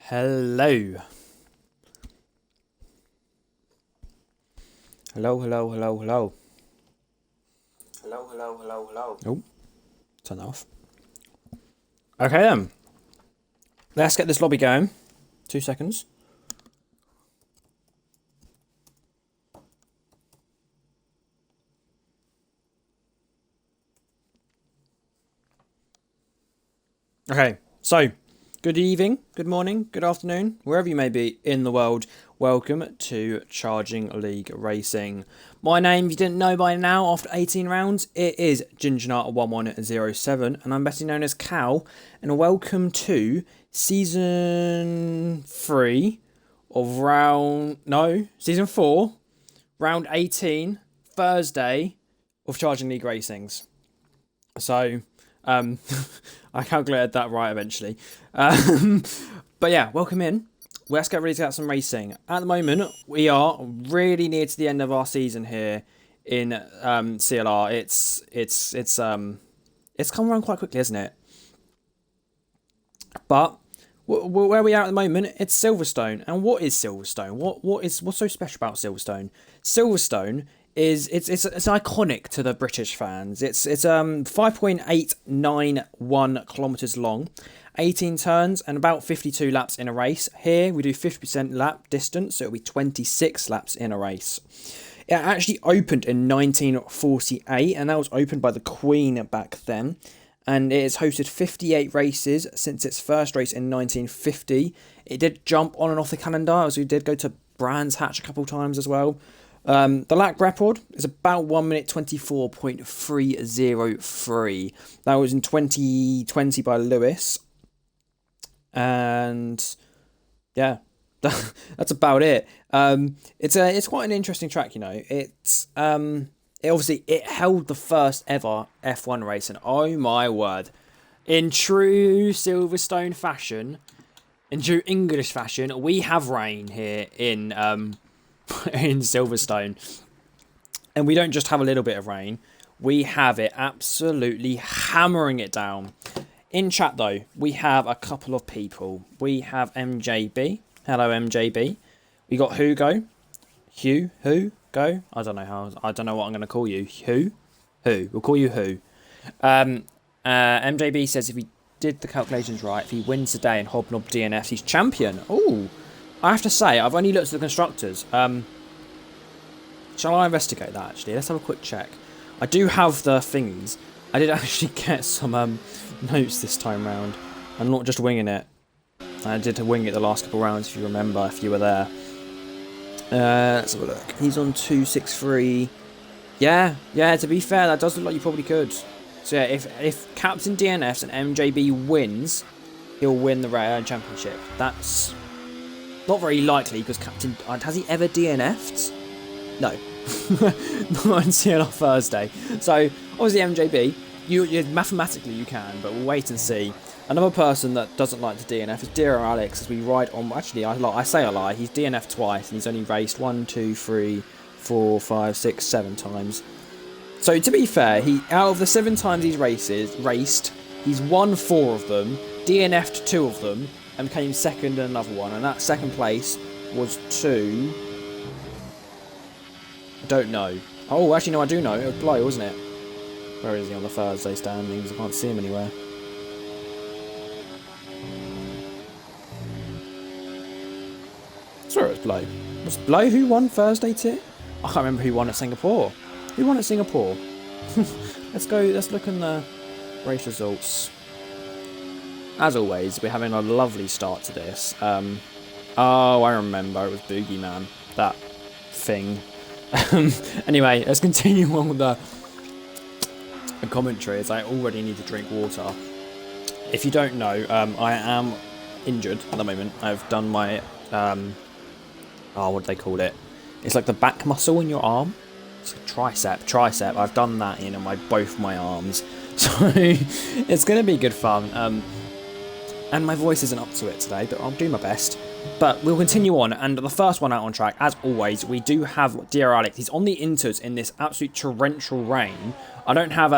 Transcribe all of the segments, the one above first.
Hello. Hello, hello, hello, hello. Hello, hello, hello, hello. Oh, turn that off. Okay then. Let's get this lobby going. 2 seconds. Okay, so good evening, good morning, good afternoon, wherever you may be in the world. Welcome to Charging League Racing. My name, if you didn't know by now, after 18 rounds, it is Gingernaut1107, and I'm better known as Cal. And welcome to Season 3 of Season 4, Round 18, Thursday of Charging League Racings. So, I calculated that right eventually. But yeah, welcome in. Let's get ready to get some racing. At the moment, we are really near to the end of our season here in CLR. It's come around quite quickly, isn't it? But where we are at the moment, it's Silverstone. And what is Silverstone? What's so special about Silverstone? Silverstone is it's iconic to the British fans. It's 5.891 kilometers long, 18 turns and about 52 laps in a race. Here we do 50% lap distance, so it'll be 26 laps in a race. It actually opened in 1948, and that was opened by the Queen back then. And it has hosted 58 races since its first race in 1950. It did jump on and off the calendar, as we did go to Brands Hatch a couple times as well. The lap record is about 1 minute 24.303. That was in 2020 by Lewis. And yeah, that's about it. It's quite an interesting track, you know. It held the first ever F1 race, and oh my word, in true Silverstone fashion, in true English fashion, we have rain here in Silverstone, and we don't just have a little bit of rain, we have it absolutely hammering it down. In chat though, we have a couple of people. We have MJB. Hello MJB. We got Hugo. Hugh. Go. I don't know what I'm going to call you. Who? We'll call you Who. MJB says if he did the calculations right, if he wins today and Hobnob DNFs, he's champion. Oh, I have to say, I've only looked at the constructors. Shall I investigate that actually? Let's have a quick check. I do have the thingies. I did actually get some notes this time round. I'm not just winging it. I did wing it the last couple rounds, if you remember, if you were there. Let's have a look. He's on 263. Yeah, to be fair, that does look like you probably could. So yeah, if Captain DNFs and MJB wins, he'll win the championship. That's not very likely, because Captain... has he ever DNF'd? No. Not on CLR Thursday. So, obviously MJB, you mathematically you can, but we'll wait and see. Another person that doesn't like to DNF is Dear Alex, as we ride on... Actually, I say a lie. He's DNF'd twice, and he's only raced 1, 2, 3, 4, 5, 6, 7 times. So, to be fair, out of the 7 times he's raced, he's won 4 of them, DNF'd 2 of them, and came second in another one. And that second place was to... I don't know. Oh, actually, no, I do know. It was Blow, wasn't it? Where is he on the Thursday standings? I can't see him anywhere. I swear it was Blow. Was Blow who won Thursday too? I can't remember who won at Singapore. Who won at Singapore? Let's look in the race results. As always, we're having a lovely start to this. Oh, I remember. It was Boogeyman. That thing. Anyway, let's continue on with the commentary, as I already need to drink water. If you don't know, I am injured at the moment. I've done my... what do they call it? It's like the back muscle in your arm. It's a tricep. I've done that in both my arms. So, it's going to be good fun. And my voice isn't up to it today, but I'll do my best. But we'll continue on, and the first one out on track, as always, we do have Dear Alex. He's on the inters in this absolute torrential rain. I don't have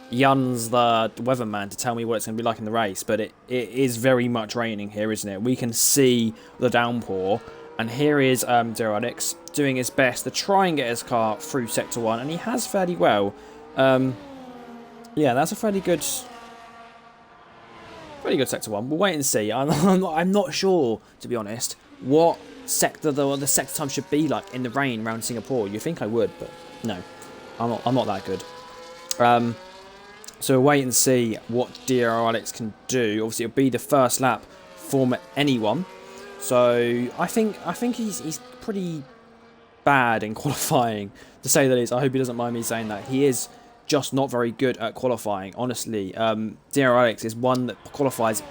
Yun's the weatherman to tell me what it's going to be like in the race, but it is very much raining here, isn't it? We can see the downpour, and here is Derolix doing his best to try and get his car through Sector 1, and he has fairly well. Yeah, that's a fairly good Sector 1. We'll wait and see. I'm not sure, to be honest, what sector the sector time should be like in the rain around Singapore. You think I would, but no, I'm not that good. So we'll wait and see what Derolix can do. Obviously, it'll be the first lap for anyone. So I think he's pretty bad in qualifying, to say the least. I hope he doesn't mind me saying that. He is just not very good at qualifying, honestly. Derolix is one that qualifies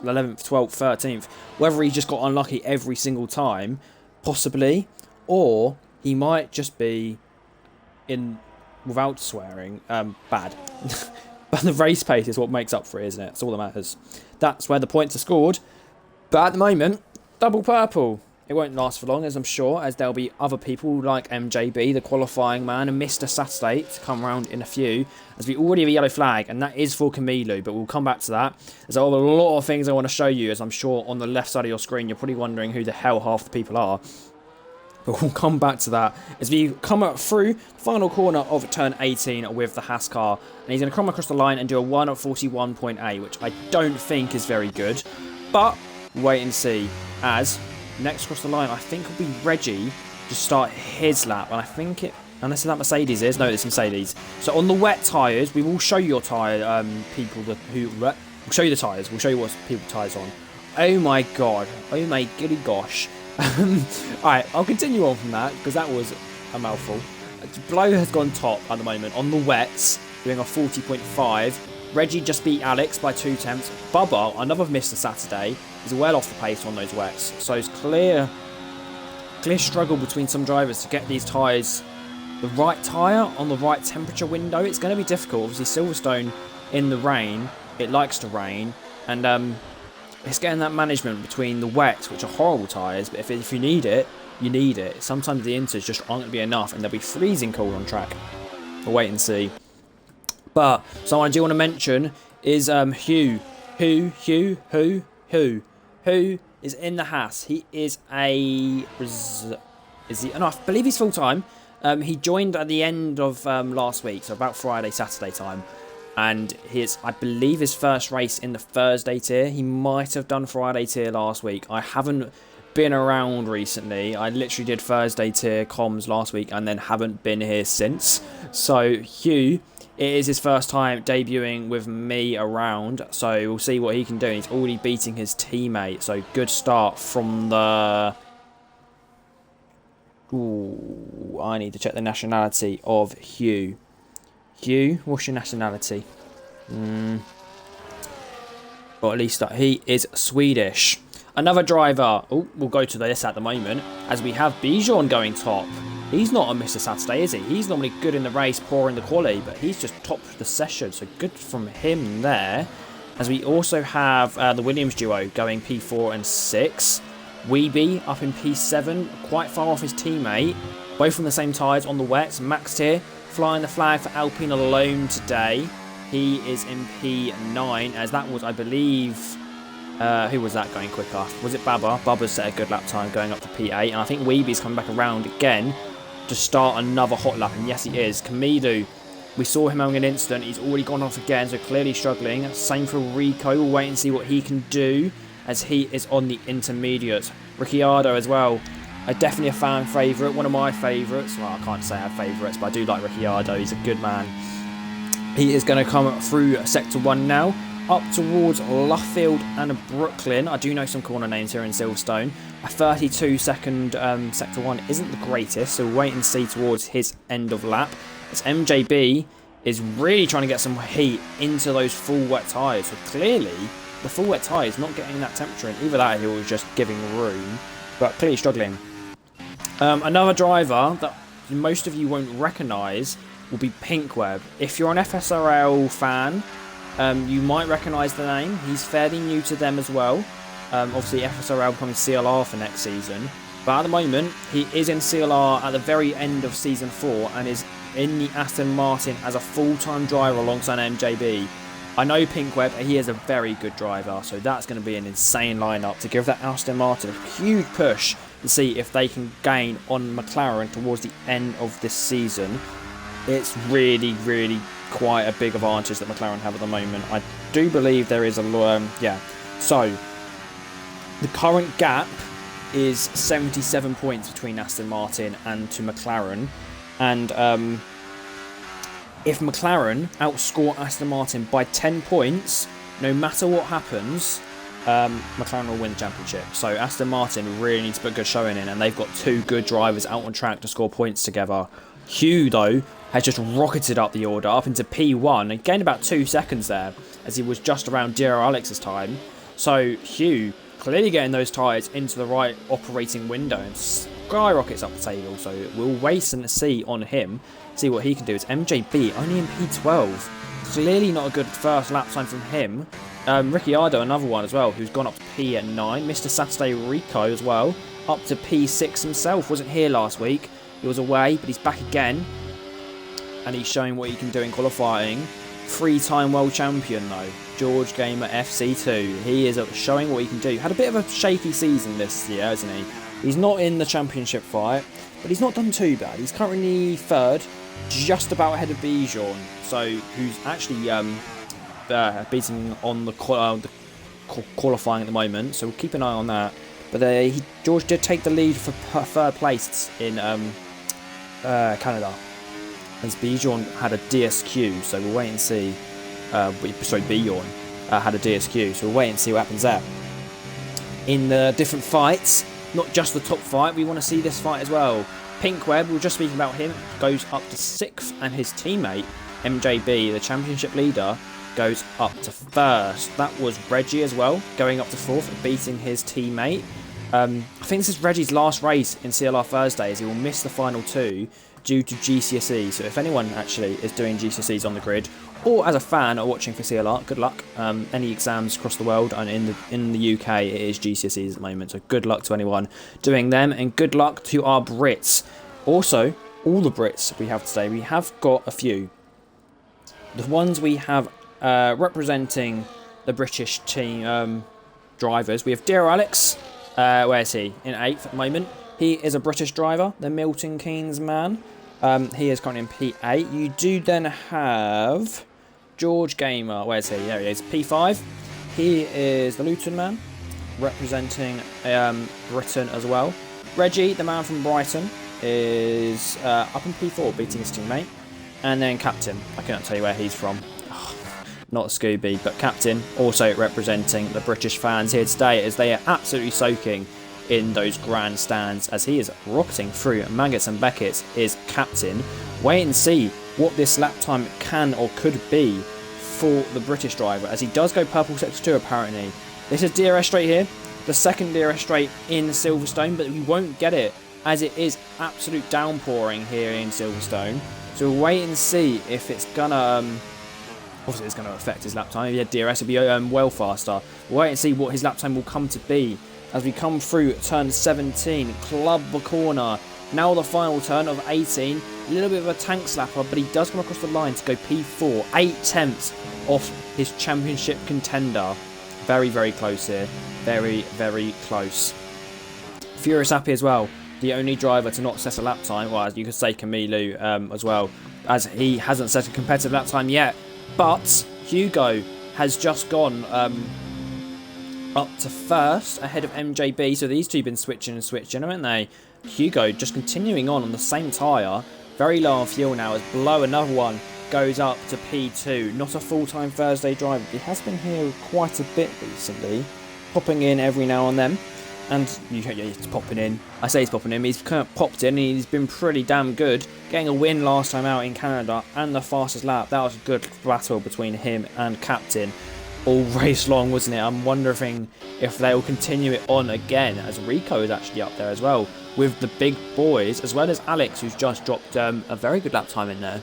11th, 12th, 13th. Whether he just got unlucky every single time, possibly, or he might just be, without swearing, bad. But the race pace is what makes up for it, isn't it? That's all that matters. That's where the points are scored. But at the moment, double purple. It won't last for long, as I'm sure, as there'll be other people like MJB, the qualifying man, and Mr. Saturday to come around in a few, as we already have a yellow flag, and that is for Camilo, but we'll come back to that. There's a lot of things I want to show you, as I'm sure on the left side of your screen, you're probably wondering who the hell half the people are. But we'll come back to that as we come up through the final corner of turn 18 with the Haas car. And he's going to come across the line and do a 1:41.8, which I don't think is very good. But wait and see, as next across the line, I think will be Reggie to start his lap. And I think unless that Mercedes is, no, it's Mercedes. So on the wet tyres, we will show you your tyre, we'll show you the tyres. We'll show you what people tyres on. Oh my god. Oh my goody gosh. Alright, I'll continue on from that, because that was a mouthful. Blow has gone top at the moment on the wets, doing a 40.5. Reggie just beat Alex by 2 tenths. Bubba, another Mr. Saturday, is well off the pace on those wets. So it's clear struggle between some drivers to get these tyres, the right tyre on the right temperature window. It's going to be difficult. Obviously, Silverstone in the rain, it likes to rain, and it's getting that management between the wets, which are horrible tyres, but if you need it, you need it. Sometimes the inters just aren't going to be enough, and they'll be freezing cold on track. We'll wait and see. But someone I do want to mention is Hugh. Who is in the Haas. He is I believe he's full time. He joined at the end of last week, so about Friday, Saturday time. And I believe his first race in the Thursday tier. He might have done Friday tier last week. I haven't been around recently. I literally did Thursday tier comms last week and then haven't been here since. So Hugh, it is his first time debuting with me around. So we'll see what he can do. He's already beating his teammate. So good start from the... Ooh, I need to check the nationality of Hugh. Hugh, what's your nationality? Or at least he is Swedish. Another driver. Oh, we'll go to this at the moment, as we have Bijan going top. He's not a Mr. Saturday, is he? He's normally good in the race, poor in the quali, but he's just topped the session, so good from him there. As we also have the Williams duo going P4 and 6. Weeby up in P7, quite far off his teammate. Both on the same tyres on the wets. Max here, flying the flag for Alpine alone today. He is in P9, as that was, I believe... who was that going quicker? Was it Bubba? Bubba's set a good lap time going up to P8. And I think Weeby's coming back around again to start another hot lap. And yes, he is. Camilo, we saw him having an incident. He's already gone off again, so clearly struggling. Same for Rico. We'll wait and see what he can do, as he is on the intermediate. Ricciardo as well. Definitely a fan favourite. One of my favourites. Well, I can't say I have favourites, but I do like Ricciardo. He's a good man. He is going to come through Sector 1 now, up towards Luffield and Brooklyn. I do know some corner names here in Silverstone. A 32-second Sector 1 isn't the greatest, so we'll wait and see towards his end of lap. As MJB is really trying to get some heat into those full wet tyres. So clearly, the full wet tyre is not getting that temperature in. Either that or he was just giving room, but clearly struggling. Another driver that most of you won't recognise will be Pinkweb. If you're an FSRL fan, you might recognise the name. He's fairly new to them as well. Obviously, FSRL becoming CLR for next season. But at the moment, he is in CLR at the very end of Season 4 and is in the Aston Martin as a full-time driver alongside MJB. I know Pinkweb, he is a very good driver, so that's going to be an insane lineup to give that Aston Martin a huge push to see if they can gain on McLaren towards the end of this season. It's really, really quite a big advantage that McLaren have at the moment. I do believe there is a So the current gap is 77 points between Aston Martin and to McLaren, and if McLaren outscore Aston Martin by 10 points, no matter what happens, McLaren will win the championship. So Aston Martin really needs to put a good showing in, and they've got two good drivers out on track to score points together. Hugh, though, has just rocketed up the order, up into P1, and gained about 2 seconds there, as he was just around dear Alex's time. So Hugh clearly getting those tyres into the right operating window and skyrockets up the table. So we'll wait and see on him, see what he can do. It's MJB only in P12. Clearly not a good first lap time from him. Ricciardo, another one as well, who's gone up to P9. Mr. Saturday Rico as well, up to P6 himself. Wasn't here last week. He was away, but he's back again. And he's showing what he can do in qualifying. 3-time world champion though, George Gamer FC2. He is showing what he can do. Had a bit of a shaky season this year, hasn't he? He's not in the championship fight, but he's not done too bad. He's currently third, just about ahead of Bijan, so who's actually beating on the qualifying at the moment. So we'll keep an eye on that. But George did take the lead for third place in Canada, as Bijan had a DSQ, so we'll wait and see. Bijan had a DSQ, so we'll wait and see what happens there. In the different fights, not just the top fight, we want to see this fight as well. Pinkweb, we were just speaking about him, goes up to 6th, and his teammate, MJB, the championship leader, goes up to 1st. That was Reggie as well, going up to 4th and beating his teammate. I think this is Reggie's last race in CLR Thursday, as he will miss the final 2 due to GCSE. So if anyone actually is doing GCSEs on the grid, or as a fan or watching for CLR, good luck. Any exams across the world, and in the UK it is GCSEs at the moment, so good luck to anyone doing them, and good luck to our Brits. Also, all the Brits we have today, we have got a few. The ones we have representing the British team drivers, we have Dear Alex. Where is he? In 8th at the moment. He is a British driver, the Milton Keynes man. He is currently in P8. You do then have George Gamer. Where is he? There he is. P5. He is the Luton man, representing Britain as well. Reggie, the man from Brighton, is up in P4, beating his teammate. And then Captain. I cannot tell you where he's from. Not Scooby, but Captain, also representing the British fans here today, as they are absolutely soaking in those grandstands, as he is rocketing through Maggots and Beckett's is Captain. Wait and see what this lap time can or could be for the British driver, as he does go purple sector 2 apparently. This is DRS straight here, the second DRS straight in Silverstone, but we won't get it as it is absolute downpouring here in Silverstone. So we'll wait and see if it's gonna obviously it's going to affect his lap time. If he had DRS, it'd be well faster. We'll wait and see what his lap time will come to be as we come through turn 17, club the corner. Now the final turn of 18, a little bit of a tank slapper, but he does come across the line to go P4, 8/10 off his championship contender. Very, very close here. Very, very close. Furious Happy as well, the only driver to not set a lap time, well, as you could say Camilo as well, as he hasn't set a competitive lap time yet. But Hugo has just gone up to 1st ahead of MJB. So these two have been switching, haven't they? Hugo just continuing on the same tyre. Very low on fuel now, as below another one goes up to P2. Not a full-time Thursday driver. He has been here quite a bit recently, popping in every now and then. And he's popping in. I say he's popping in. He's kind of popped in, and he's been pretty damn good. Getting a win last time out in Canada and the fastest lap. That was a good battle between him and Captain. All race long, wasn't it? I'm wondering if they'll continue it on again, as Rico is actually up there as well with the big boys, as well as Alex, who's just dropped a very good lap time in there.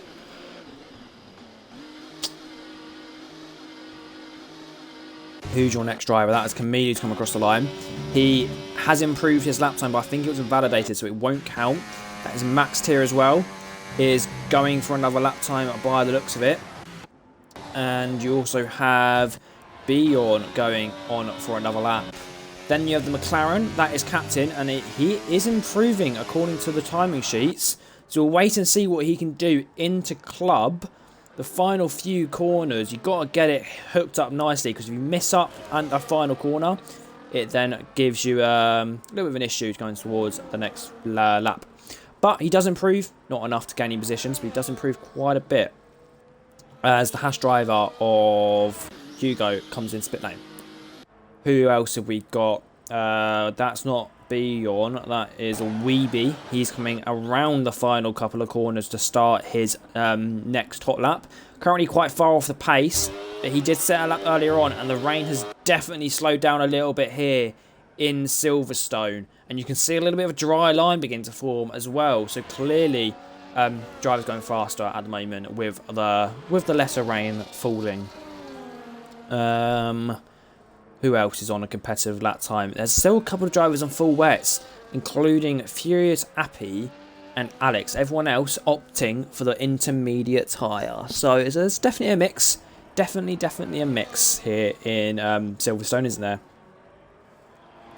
Who's your next driver? That is Camille to come across the line. He has improved his lap time, but I think it was invalidated, so it won't count. That is maxed here as well. is going for another lap time by the looks of it. And you also have Bjorn going on for another lap. Then you have the McLaren, that is captain, and he is improving according to the timing sheets. So we'll wait and see what he can do into club. The final few corners, you've got to get it hooked up nicely, because if you miss up a final corner, it then gives you a little bit of an issue going towards the next lap. But he does improve, not enough to gain any positions, but he does improve quite a bit as the Haas driver of Hugo comes in split lane. Who else have we got? That's not Bjorn, that is a Weeby. He's coming around the final couple of corners to start his next hot lap. Currently quite far off the pace, but he did set a lap earlier on, and the rain has definitely slowed down a little bit here in Silverstone. And you can see a little bit of a dry line begin to form as well. So clearly, drivers going faster at the moment with the lesser rain falling. Who else is on a competitive lap time? There's still a couple of drivers on full wets, including Furious Appy and Alex. Everyone else opting for the intermediate tyre. So there's definitely a mix. Definitely a mix here in Silverstone, isn't there?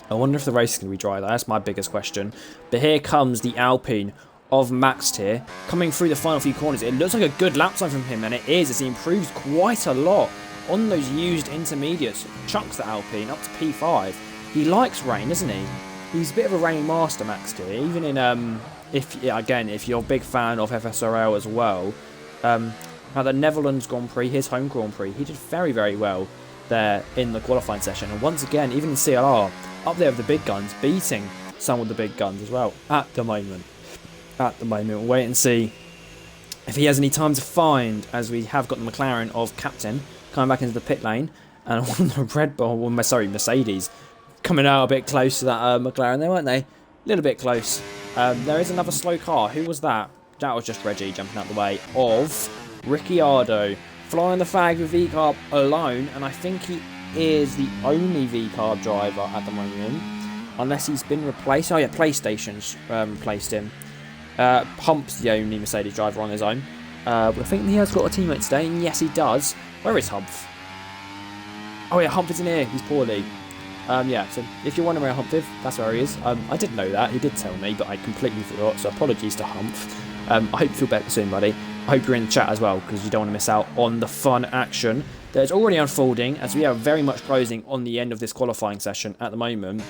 I wonder if the race is going to be dry. That's my biggest question. But here comes the Alpine of Max here, coming through the final few corners. It looks like a good lap time from him, and it is, as he improves quite a lot on those used intermediates. Chucks the Alpine up to P5. He likes rain, doesn't he? He's a bit of a rain master, Max here. Even in if you're a big fan of FSRL as well, now the Netherlands Grand Prix, his home Grand Prix, he did very well there in the qualifying session. And once again, even in CLR, up there with the big guns, beating some of the big guns as well at the moment. We'll wait and see if he has any time to find, as we have got the McLaren of captain coming back into the pit lane, and the Red Bull, Mercedes, coming out a bit close to that McLaren there, weren't they? A little bit close. There is another slow car. Who was that? That was just Reggie jumping out the way of Ricciardo, flying the flag with VCarb alone, and I think he is the only VCarb driver at the moment, unless he's been replaced. Oh yeah, PlayStation's replaced him. Hump's the only Mercedes driver on his own. But I think he has got a teammate today, and yes, he does. Where is Humph? Oh yeah, Humph isn't here. He's poorly. Yeah, so if you're wondering where Humph is, that's where he is. I didn't know that. He did tell me, but I completely forgot, so apologies to Humph. I hope you feel better soon, buddy. I hope you're in the chat as well, because you don't want to miss out on the fun action that's already unfolding, as we are very much closing on the end of this qualifying session at the moment.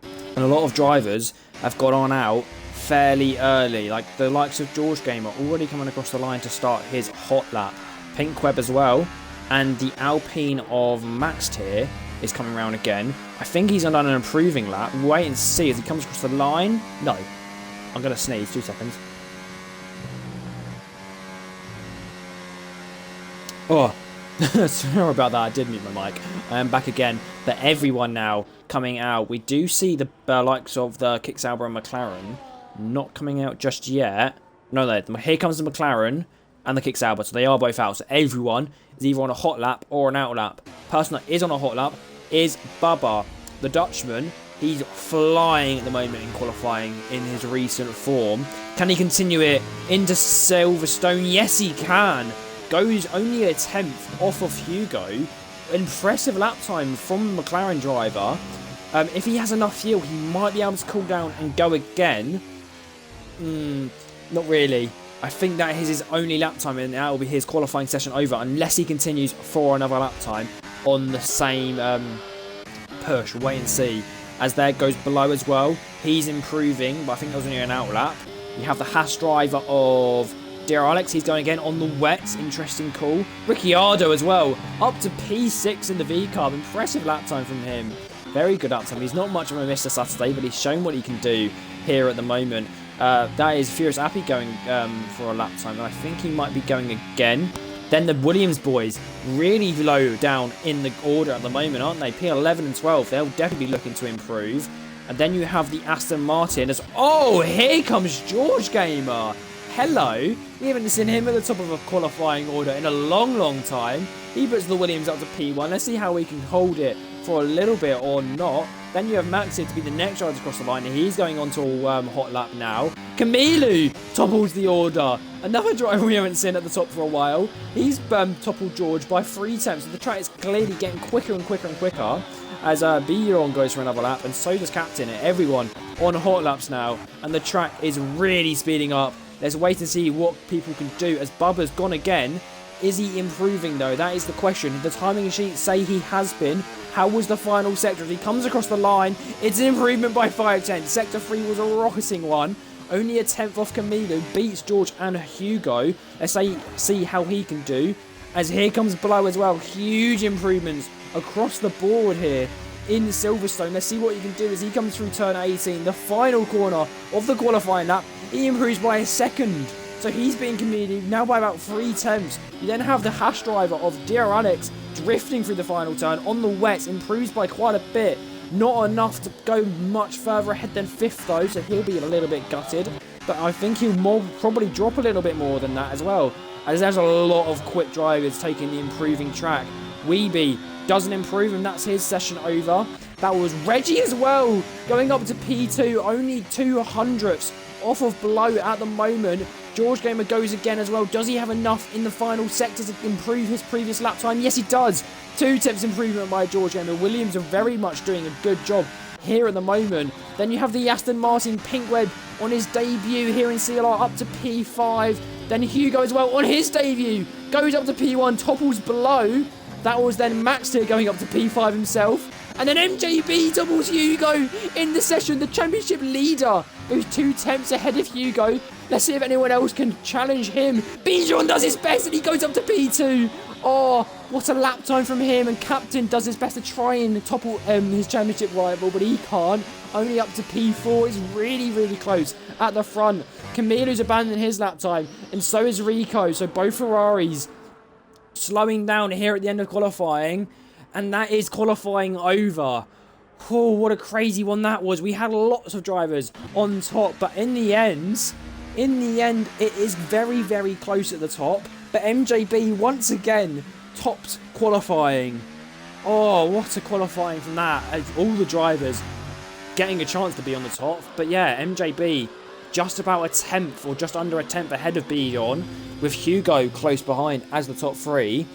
And a lot of drivers have got on out fairly early, like the likes of George Gamer already coming across the line to start his hot lap. Pink Web as well, and the Alpine of Max here is coming around again. I think he's on an improving lap. Wait and see as he comes across the line. No, I'm going to sneeze, 2 seconds. Oh, sorry about that, I did mute my mic. I am back again, but everyone now coming out. We do see the likes of the Kick Sauber and McLaren not coming out just yet. No, here comes the McLaren and the Kick Sauber, so they are both out. So everyone is either on a hot lap or an out lap. Person that is on a hot lap is Bubba, the Dutchman. He's flying at the moment in qualifying in his recent form. Can he continue it into Silverstone? Yes, he can. Goes only a 10th off of Hugo. Impressive lap time from the McLaren driver. If he has enough fuel, he might be able to cool down and go again. Not really. I think that is his only lap time, and that will be his qualifying session over, unless he continues for another lap time on the same push. Wait and see. As there goes below as well, he's improving, but I think that was only an out lap. You have the Haas driver of Dear Alex, he's going again on the wets. Interesting call. Ricciardo as well, up to P6 in the VCarb. Impressive lap time from him. Very good lap time. He's not much of a Mr. Saturday, but he's shown what he can do here at the moment. That is Furious Appy going for a lap time, and I think he might be going again. Then the Williams boys, really low down in the order at the moment, aren't they? P11 and 12, they'll definitely be looking to improve. And then you have the Aston Martin as... Oh, here comes George Gamer. Hello. We haven't seen him at the top of a qualifying order in a long time. He puts the Williams up to P1. Let's see how we can hold it for a little bit or not. Then you have Max here to be the next driver to cross the line. He's going on to a hot lap now. Camilo topples the order. Another driver we haven't seen at the top for a while. He's toppled George by 3 attempts. The track is clearly getting quicker and quicker and quicker as Bjorn goes for another lap, and so does Captain. Everyone on hot laps now, and the track is really speeding up. Let's wait and see what people can do as Bubba's gone again. Is he improving though? That is the question. The timing sheets say he has been. How was the final sector? If he comes across the line, it's an improvement by 5 tenths. Sector 3 was a rocketing one. Only a tenth off Camilo, beats George and Hugo. Let's see how he can do. As here comes Blow as well. Huge improvements across the board here in Silverstone. Let's see what he can do as he comes through turn 18, the final corner of the qualifying lap. He improves by a second. So he's being comedian now by about 3 tenths. You then have the Hash driver of Dear Alex drifting through the final turn on the wets, improves by quite a bit. Not enough to go much further ahead than 5th though, so he'll be a little bit gutted. But I think he'll probably drop a little bit more than that as well, as there's a lot of quick drivers taking the improving track. Weeby doesn't improve, and that's his session over. That was Reggie as well, going up to P2, only 200ths off of Blow at the moment. George Gamer goes again as well. Does he have enough in the final sector to improve his previous lap time? Yes, he does. 2 tenths improvement by George Gamer. Williams are very much doing a good job here at the moment. Then you have the Aston Martin Pink Web on his debut here in CLR up to P5. Then Hugo as well on his debut goes up to P1, topples Blow. That was then Max here going up to P5 himself. And then MJB doubles Hugo in the session. The championship leader goes 2 tenths ahead of Hugo. Let's see if anyone else can challenge him. Bijan does his best and he goes up to P2. Oh, what a lap time from him. And Captain does his best to try and topple his championship rival, but he can't. Only up to P4. It's really, really close at the front. Camilo's abandoned his lap time, and so is Rico. So both Ferraris slowing down here at the end of qualifying. And that is qualifying over. Oh, what a crazy one that was. We had lots of drivers on top, but in the end, it is very, very close at the top. But MJB once again topped qualifying. Oh, what a qualifying from that. All the drivers getting a chance to be on the top. But yeah, MJB just about a tenth or just under a tenth ahead of Bjorn, with Hugo close behind as the top 3.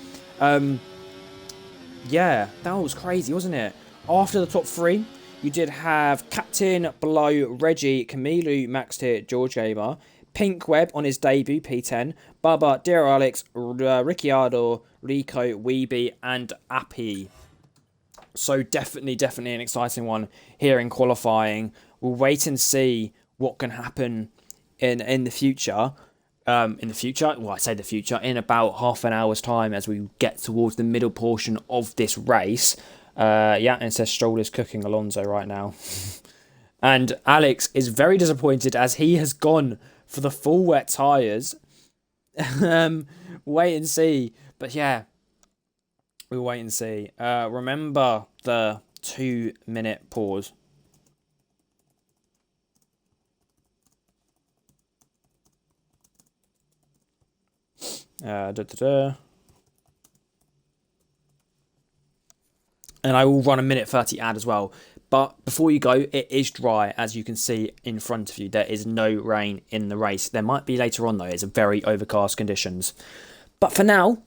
Yeah, that was crazy, wasn't it? After the top 3, you did have Captain, Blow, Reggie, Camilo, Max here, George Gamer, Pink Web on his debut, P10, Bubba, Dear Alex, Ricciardo, Rico, Weeby, and Appy. So definitely an exciting one here in qualifying. We'll wait and see what can happen in the future. In about half an hour's time as we get towards the middle portion of this race. Yeah, and it says Stroll is cooking Alonso right now. And Alex is very disappointed as he has gone for the full wet tyres. Wait and see. But yeah, we'll wait and see. Remember the 2-minute pause. And I will run a minute 30 ad as well. But before you go, it is dry, as you can see in front of you. There is no rain in the race. There might be later on, though. It's very overcast conditions. But for now,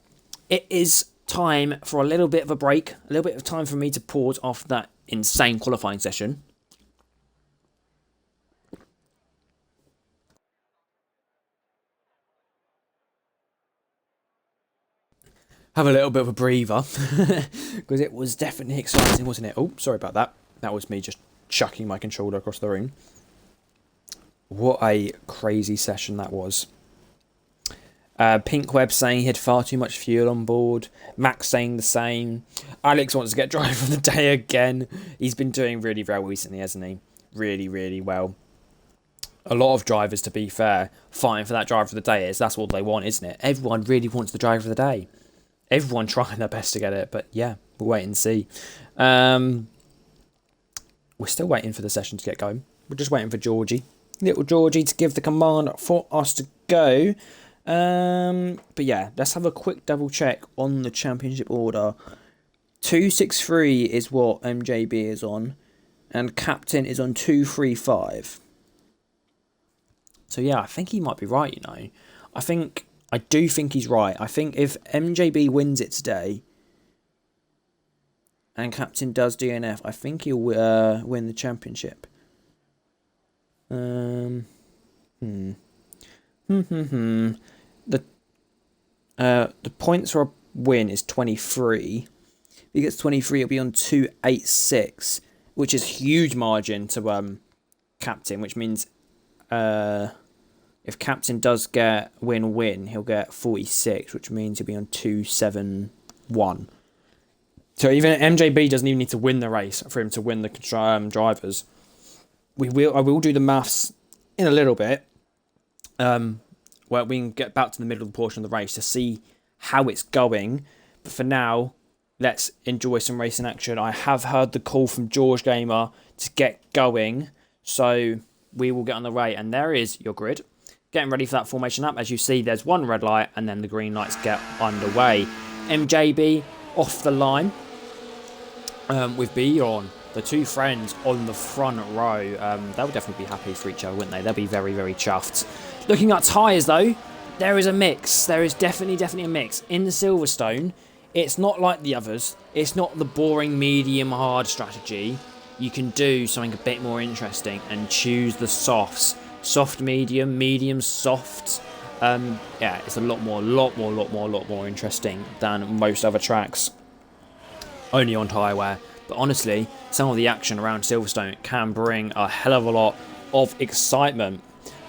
it is time for a little bit of a break. A little bit of time for me to pause after that insane qualifying session. Have a little bit of a breather. Because it was definitely exciting, wasn't it? Oh, sorry about that. That was me just chucking my controller across the room. What a crazy session that was. Pink Web saying he had far too much fuel on board. Max saying the same. Alex wants to get driver of the day again. He's been doing really well recently, hasn't he? Really, really well. A lot of drivers, to be fair, fighting for that driver of the day. That's what they want, isn't it? Everyone really wants the driver of the day. Everyone trying their best to get it, but yeah, we'll wait and see. We're still waiting for the session to get going. We're just waiting for Georgie. Little Georgie to give the command for us to go. But yeah, let's have a quick double check on the championship order. 263 is what MJB is on. And Captain is on 235. So yeah, I think he might be right, you know. I do think he's right. I think if MJB wins it today and Captain does DNF, I think he'll win the championship. The points for a win is 23. If he gets 23, he'll be on 286, which is huge margin to Captain, which means if Captain does get win, he'll get 46, which means he'll be on 271. So even MJB doesn't even need to win the race for him to win the drivers. I will do the maths in a little bit, where we can get back to the middle of the portion of the race to see how it's going. But for now, let's enjoy some racing action. I have heard the call from George Gamer to get going, so we will get on the way. And there is your grid. Getting ready for that formation lap. As you see, there's one red light and then the green lights get underway. MJB off the line with Beyond. The two friends on the front row. They'll definitely be happy for each other, wouldn't they? They'll be very, very chuffed. Looking at tyres, though, there is a mix. There is definitely a mix. In the Silverstone, it's not like the others. It's not the boring medium-hard strategy. You can do something a bit more interesting and choose the softs. Soft, medium, medium, soft. Yeah, it's a lot more interesting than most other tracks. Only on tyre wear. But honestly, some of the action around Silverstone can bring a hell of a lot of excitement.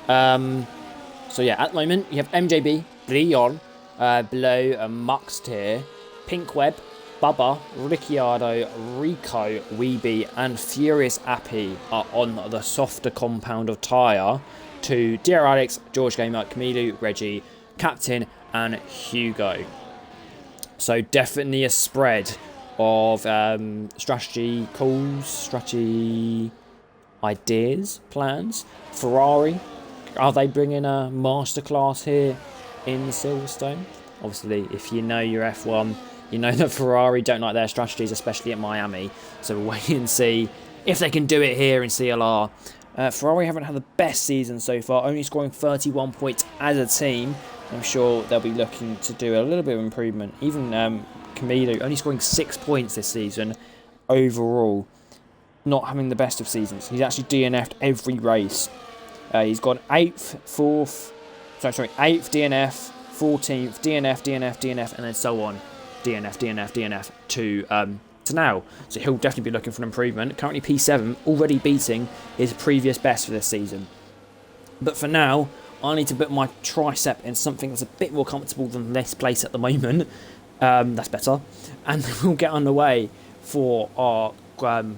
So yeah, at the moment, you have MJB, Leon, below Mux here, Pinkweb, Bubba, Ricciardo, Rico, Weeby, and Furious Appy are on the softer compound of tyre to Dear Alex, George Gamer, Camilo, Reggie, Captain, and Hugo. So definitely a spread of strategy calls, strategy ideas, plans. Ferrari, are they bringing a masterclass here in the Silverstone? Obviously, if you know your F1, you know that Ferrari don't like their strategies, especially at Miami. So we'll wait and see if they can do it here in CLR. Ferrari haven't had the best season so far, only scoring 31 points as a team. I'm sure they'll be looking to do a little bit of improvement. Even Camilo only scoring 6 points this season overall. Not having the best of seasons. He's actually DNF'd every race. He's got 8th, 8th DNF, 14th, DNF, and then so on. DNF to now. So he'll definitely be looking for an improvement. Currently P7, already beating his previous best for this season. But for now, I need to put my tricep in something that's a bit more comfortable than this place at the moment. That's better. And then we'll get underway for our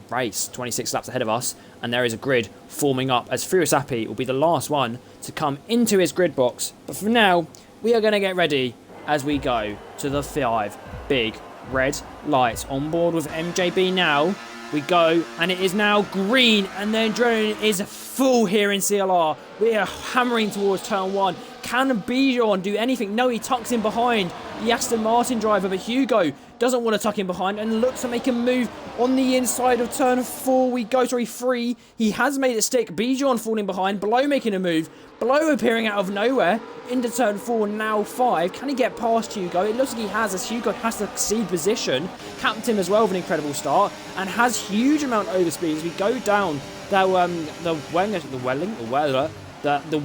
race, 26 laps ahead of us. And there is a grid forming up as Furious Appy will be the last one to come into his grid box. But for now, we are going to get ready as we go to the 5 big red lights. On board with MJB now. We go, and it is now green, and the adrenaline is full here in CLR. We are hammering towards turn 1. Can Bijan do anything? No, he tucks in behind the Aston Martin driver, but Hugo doesn't want to tuck in behind and looks to make a move on the inside of turn 4. We go, 3. He has made it stick. Bijan falling behind. Below making a move. Below appearing out of nowhere into turn 4, now 5. Can he get past Hugo? It looks like he has, as Hugo has to cede position. Captain as well with an incredible start and has huge amount of overspeed as we go down the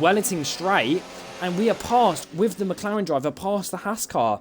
Wellington straight, and we are passed with the McLaren driver past the Haas car.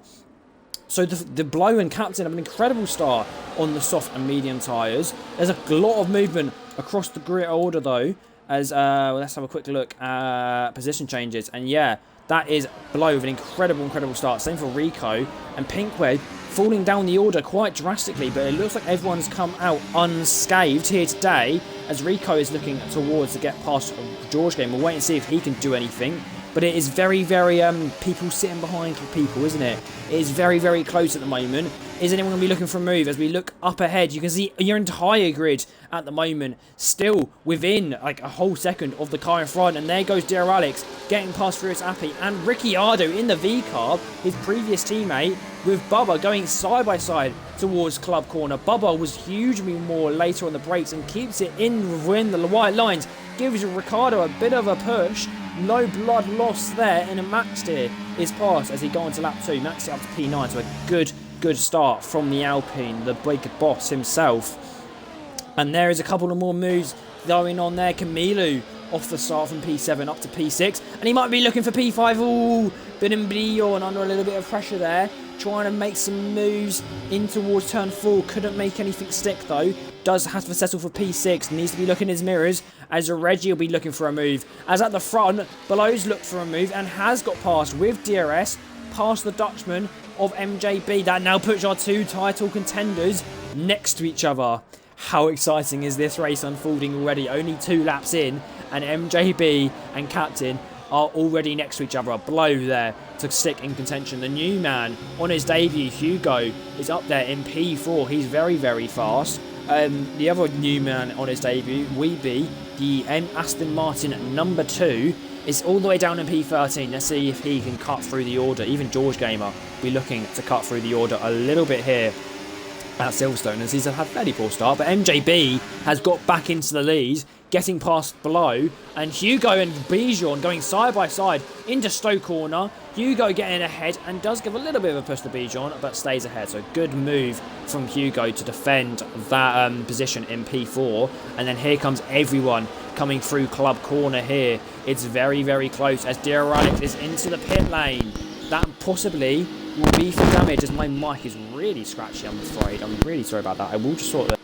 So the Blow and Captain have an incredible start on the soft and medium tyres. There's a lot of movement across the grid order though, as let's have a quick look at position changes. And yeah, that is Blow with an incredible start. Same for Rico and Pinkwed falling down the order quite drastically, but it looks like everyone's come out unscathed here today as Rico is looking towards to get past George game. We'll wait and see if he can do anything. but it is very, very, people sitting behind people, isn't it? It is very, very close at the moment. Is anyone going to be looking for a move? As we look up ahead, you can see your entire grid at the moment still within like a whole second of the car in front. And there goes Dear Alex getting past Furious Appy and Ricciardo in the V car, his previous teammate, with Bubba going side by side towards Club Corner. Bubba was hugely more later on the brakes and keeps it in within the white lines. Gives Ricciardo a bit of a push. No blood loss there, and Max here is passed as he goes into lap 2. Max up to P9, so a good start from the Alpine, the big boss himself. And there is a couple of more moves going on there. Camilo off the start from P7 up to P6, and he might be looking for P5. Ooh, Bidimbillo under a little bit of pressure there, trying to make some moves in towards turn 4. Couldn't make anything stick though. Does have to settle for P6. Needs to be looking in his mirrors as Reggie will be looking for a move. As at the front, Below's looked for a move and has got past with DRS, past the Dutchman of MJB. That now puts our two title contenders next to each other. How exciting is this race unfolding already? Only 2 laps in, and MJB and Captain are already next to each other. Below there to stick in contention. The new man on his debut, Hugo, is up there in P4. He's very, very fast. The other new man on his debut, Weeby, the Aston Martin number 2, is all the way down in P13. Let's see if he can cut through the order. Even George Gamer will be looking to cut through the order a little bit here at Silverstone, as he's had a fairly poor start. But MJB has got back into the lead, getting past Below, and Hugo and Bijan going side by side into Stowe Corner. Hugo getting ahead and does give a little bit of a push to Bijan, but stays ahead. So good move from Hugo to defend that position in P4. And then here comes everyone coming through Club Corner here. It's very, very close as Dear Alex is into the pit lane. That possibly will be for damage, as my mic is really scratchy, I'm afraid. I'm really sorry about that. I will just sort that.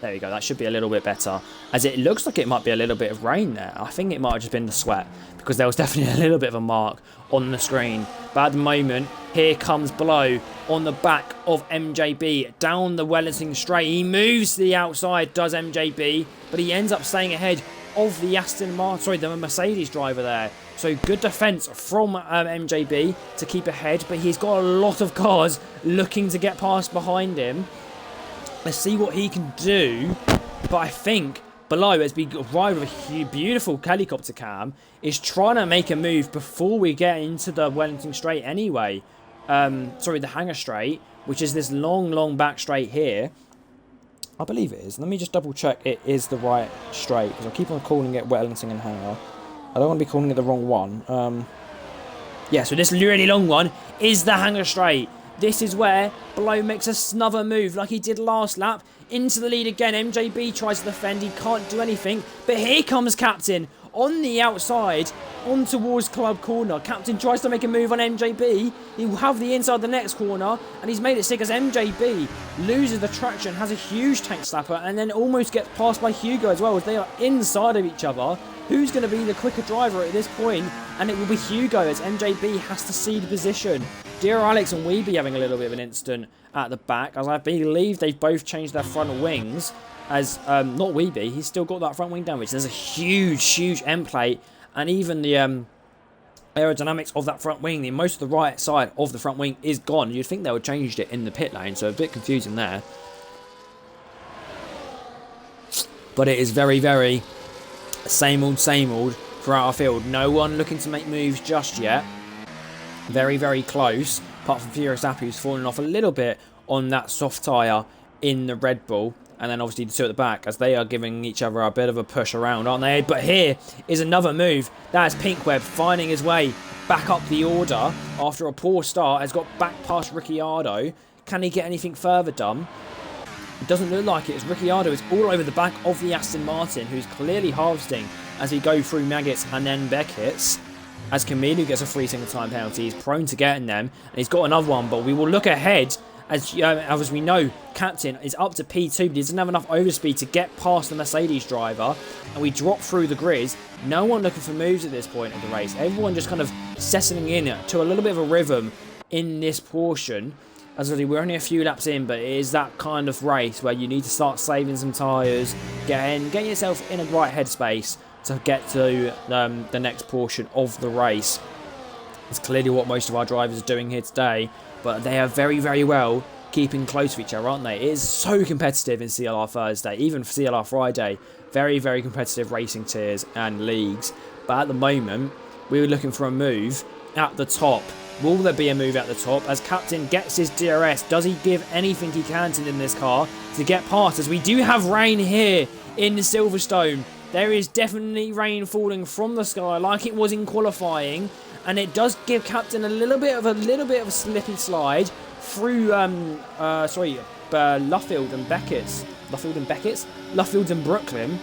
There we go, that should be a little bit better, as it looks like it might be a little bit of rain there. I think it might have just been the sweat, because there was definitely a little bit of a mark on the screen. But at the moment, here comes Below on the back of MJB down the Wellington straight. He moves to the outside, does MJB, but he ends up staying ahead of the the Mercedes driver there. So good defence from MJB to keep ahead, but he's got a lot of cars looking to get past behind him. Let's see what he can do. But I think Below, as we ride with a beautiful helicopter cam, is trying to make a move before we get into the Wellington straight anyway. The hangar straight, which is this long back straight here. I believe it is. Let me just double check it is the right straight, because I keep on calling it Wellington and hangar. I don't want to be calling it the wrong one. Yeah, so this really long one is the hangar straight. This is where Below makes another move like he did last lap. Into the lead again. MJB tries to defend. He can't do anything. But here comes Captain on the outside on towards Club Corner. Captain tries to make a move on MJB. He will have the inside the next corner. And he's made it sick as MJB loses the traction. Has a huge tank slapper. And then almost gets passed by Hugo as well, as they are inside of each other. Who's going to be the quicker driver at this point? And it will be Hugo, as MJB has to cede position. Dear Alex and Weeby having a little bit of an incident at the back, as I believe they've both changed their front wings. As not Weeby, he's still got that front wing damage. There's a huge end plate, and even the aerodynamics of that front wing, most of the right side of the front wing is gone. You'd think they would have changed it in the pit lane, so a bit confusing there. But it is very, very same old throughout our field. No one looking to make moves just yet. Very, very close, apart from Furious Appy, who's fallen off a little bit on that soft tyre in the Red Bull. And then obviously the two at the back, as they are giving each other a bit of a push around, aren't they? But here is another move. That's Pinkweb finding his way back up the order after a poor start. Has got back past Ricciardo. Can he get anything further done? It doesn't look like it, as Ricciardo is all over the back of the Aston Martin, who's clearly harvesting as he goes through Maggots and then Beckett's. As Camilo gets a 3 single time penalty, he's prone to getting them, and he's got another one. But we will look ahead, as we know, Captain is up to P2, but he doesn't have enough overspeed to get past the Mercedes driver, and we drop through the grid. No one looking for moves at this point of the race. Everyone just kind of settling in to a little bit of a rhythm in this portion. As I say, we're only a few laps in, but it is that kind of race where you need to start saving some tyres, get yourself in a right headspace to get to the next portion of the race. It's clearly what most of our drivers are doing here today, but they are very, very well keeping close to each other, aren't they? It is so competitive in CLR Thursday, even for CLR Friday. Very, very competitive racing tiers and leagues. But at the moment, we were looking for a move at the top. Will there be a move at the top as Captain gets his DRS? Does he give anything he can to in this car to get past? As we do have rain here in Silverstone. There is definitely rain falling from the sky like it was in qualifying. And it does give Captain a little bit of a slippy slide through Luffield and Beckett's. Luffield and Brooklyn.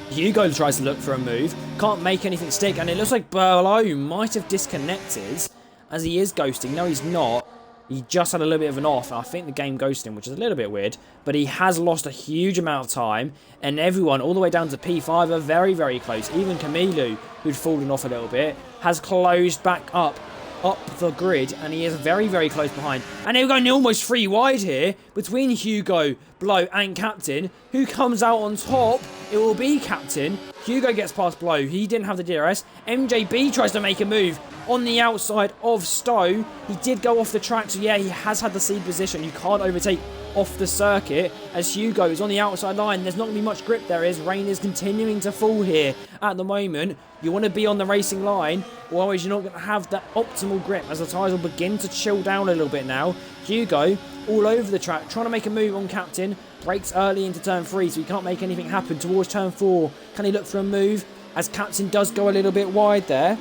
Hugo tries to look for a move. Can't make anything stick. And it looks like Berlo might have disconnected as he is ghosting. No, he's not. He just had a little bit of an off. I think the game ghosted him, which is a little bit weird. But he has lost a huge amount of time. And everyone, all the way down to P5, are very, very close. Even Camilo, who'd fallen off a little bit, has closed back up the grid. And he is very, very close behind. And they're going almost 3 wide here between Hugo, Blow and Captain. Who comes out on top? It will be Captain. Hugo gets past Blow. He didn't have the DRS. MJB tries to make a move on the outside of Stowe. He did go off the track, so yeah, he has had the seed position. You can't overtake off the circuit as Hugo is on the outside line. There's not going to be much grip there is. Rain is continuing to fall here at the moment. You want to be on the racing line, or otherwise you're not going to have that optimal grip as the tyres will begin to chill down a little bit now. Hugo all over the track, trying to make a move on Captain. Brakes early into turn 3, so he can't make anything happen towards turn 4. Can he look for a move? As Captain does go a little bit wide there.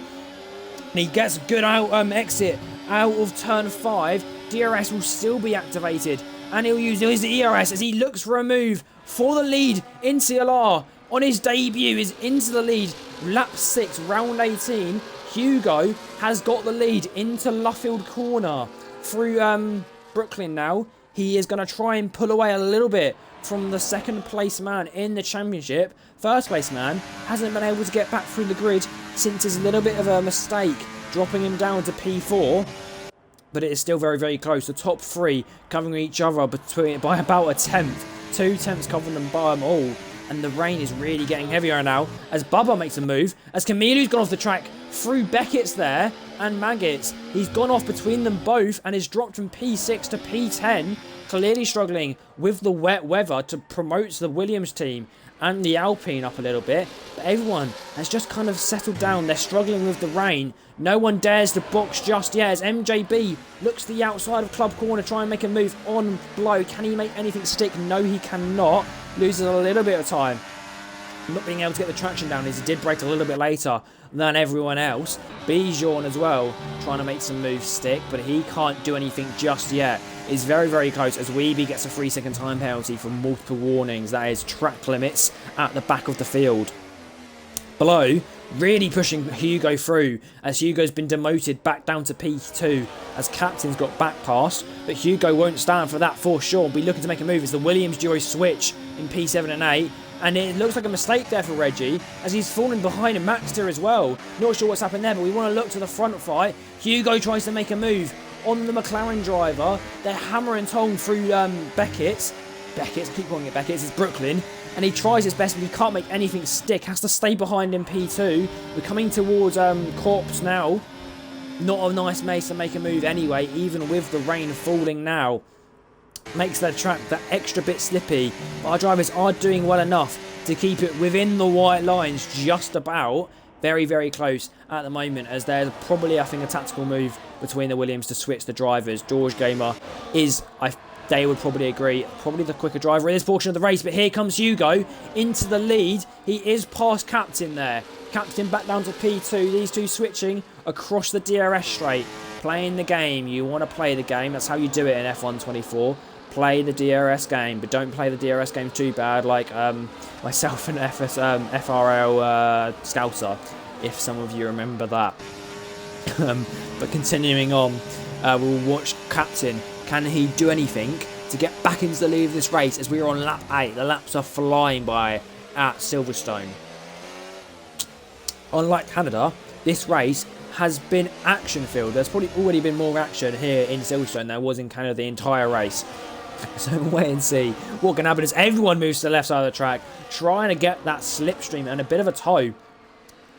And he gets a good exit out of turn 5. DRS will still be activated. And he'll use his ERS as he looks for a move for the lead in CLR. On his debut, is into the lead. Lap 6, round 18. Hugo has got the lead into Luffield Corner through Brooklyn now. He is going to try and pull away a little bit from the second place man in the championship. First place man hasn't been able to get back through the grid since his little bit of a mistake, dropping him down to P4. But it is still very, very close. The top 3 covering each other by about a tenth. 2 tenths covering them by them all. And the rain is really getting heavier now as Bubba makes a move. As Camilo's gone off the track through Beckett's there and Maggots. He's gone off between them both and is dropped from P6 to P10. Clearly struggling with the wet weather to promote the Williams team and the Alpine up a little bit. But everyone has just kind of settled down. They're struggling with the rain. No one dares to box just yet as MJB looks to the outside of Club Corner, try and make a move on Blow. Can he make anything stick? No, he cannot. Loses a little bit of time. Not being able to get the traction down as he did brake a little bit later than everyone else. Bijan as well, trying to make some moves stick, but he can't do anything just yet. Is very, very close as Weeby gets a 3-second time penalty for multiple warnings. That is track limits at the back of the field. Blow really pushing Hugo through as Hugo's been demoted back down to P2 as Captain's got back passed, but Hugo won't stand for that for sure. Be looking to make a move as the Williams duo switch in P7 and 8. And it looks like a mistake there for Reggie as he's fallen behind a Maxter as well. Not sure what's happened there, but we want to look to the front fight. Hugo tries to make a move on the McLaren driver. They're hammering Tong through Beckett's. I keep calling it Beckett's. It's Brooklyn. And he tries his best, but he can't make anything stick. Has to stay behind in P2. We're coming towards Corpse now. Not a nice place to make a move anyway, even with the rain falling now. Makes that track that extra bit slippy. But our drivers are doing well enough to keep it within the white lines, just about. Very, very close at the moment, as there's probably, I think, a tactical move between the Williams to switch the drivers. George Gamer is, they would probably agree, probably the quicker driver in this portion of the race. But here comes Hugo into the lead. He is past Captain there. Captain back down to P2. These two switching across the DRS straight. Playing the game. You want to play the game. That's how you do it in F1 24. Play the DRS game, but don't play the DRS game too bad like myself and FRL Scouser, if some of you remember that. But continuing on, we'll watch Captain. Can he do anything to get back into the lead of this race as we are on lap 8? The laps are flying by at Silverstone. Unlike Canada, this race has been action-filled. There's probably already been more action here in Silverstone than there was in kind of the entire race. So we'll wait and see what can happen as everyone moves to the left side of the track, trying to get that slipstream and a bit of a toe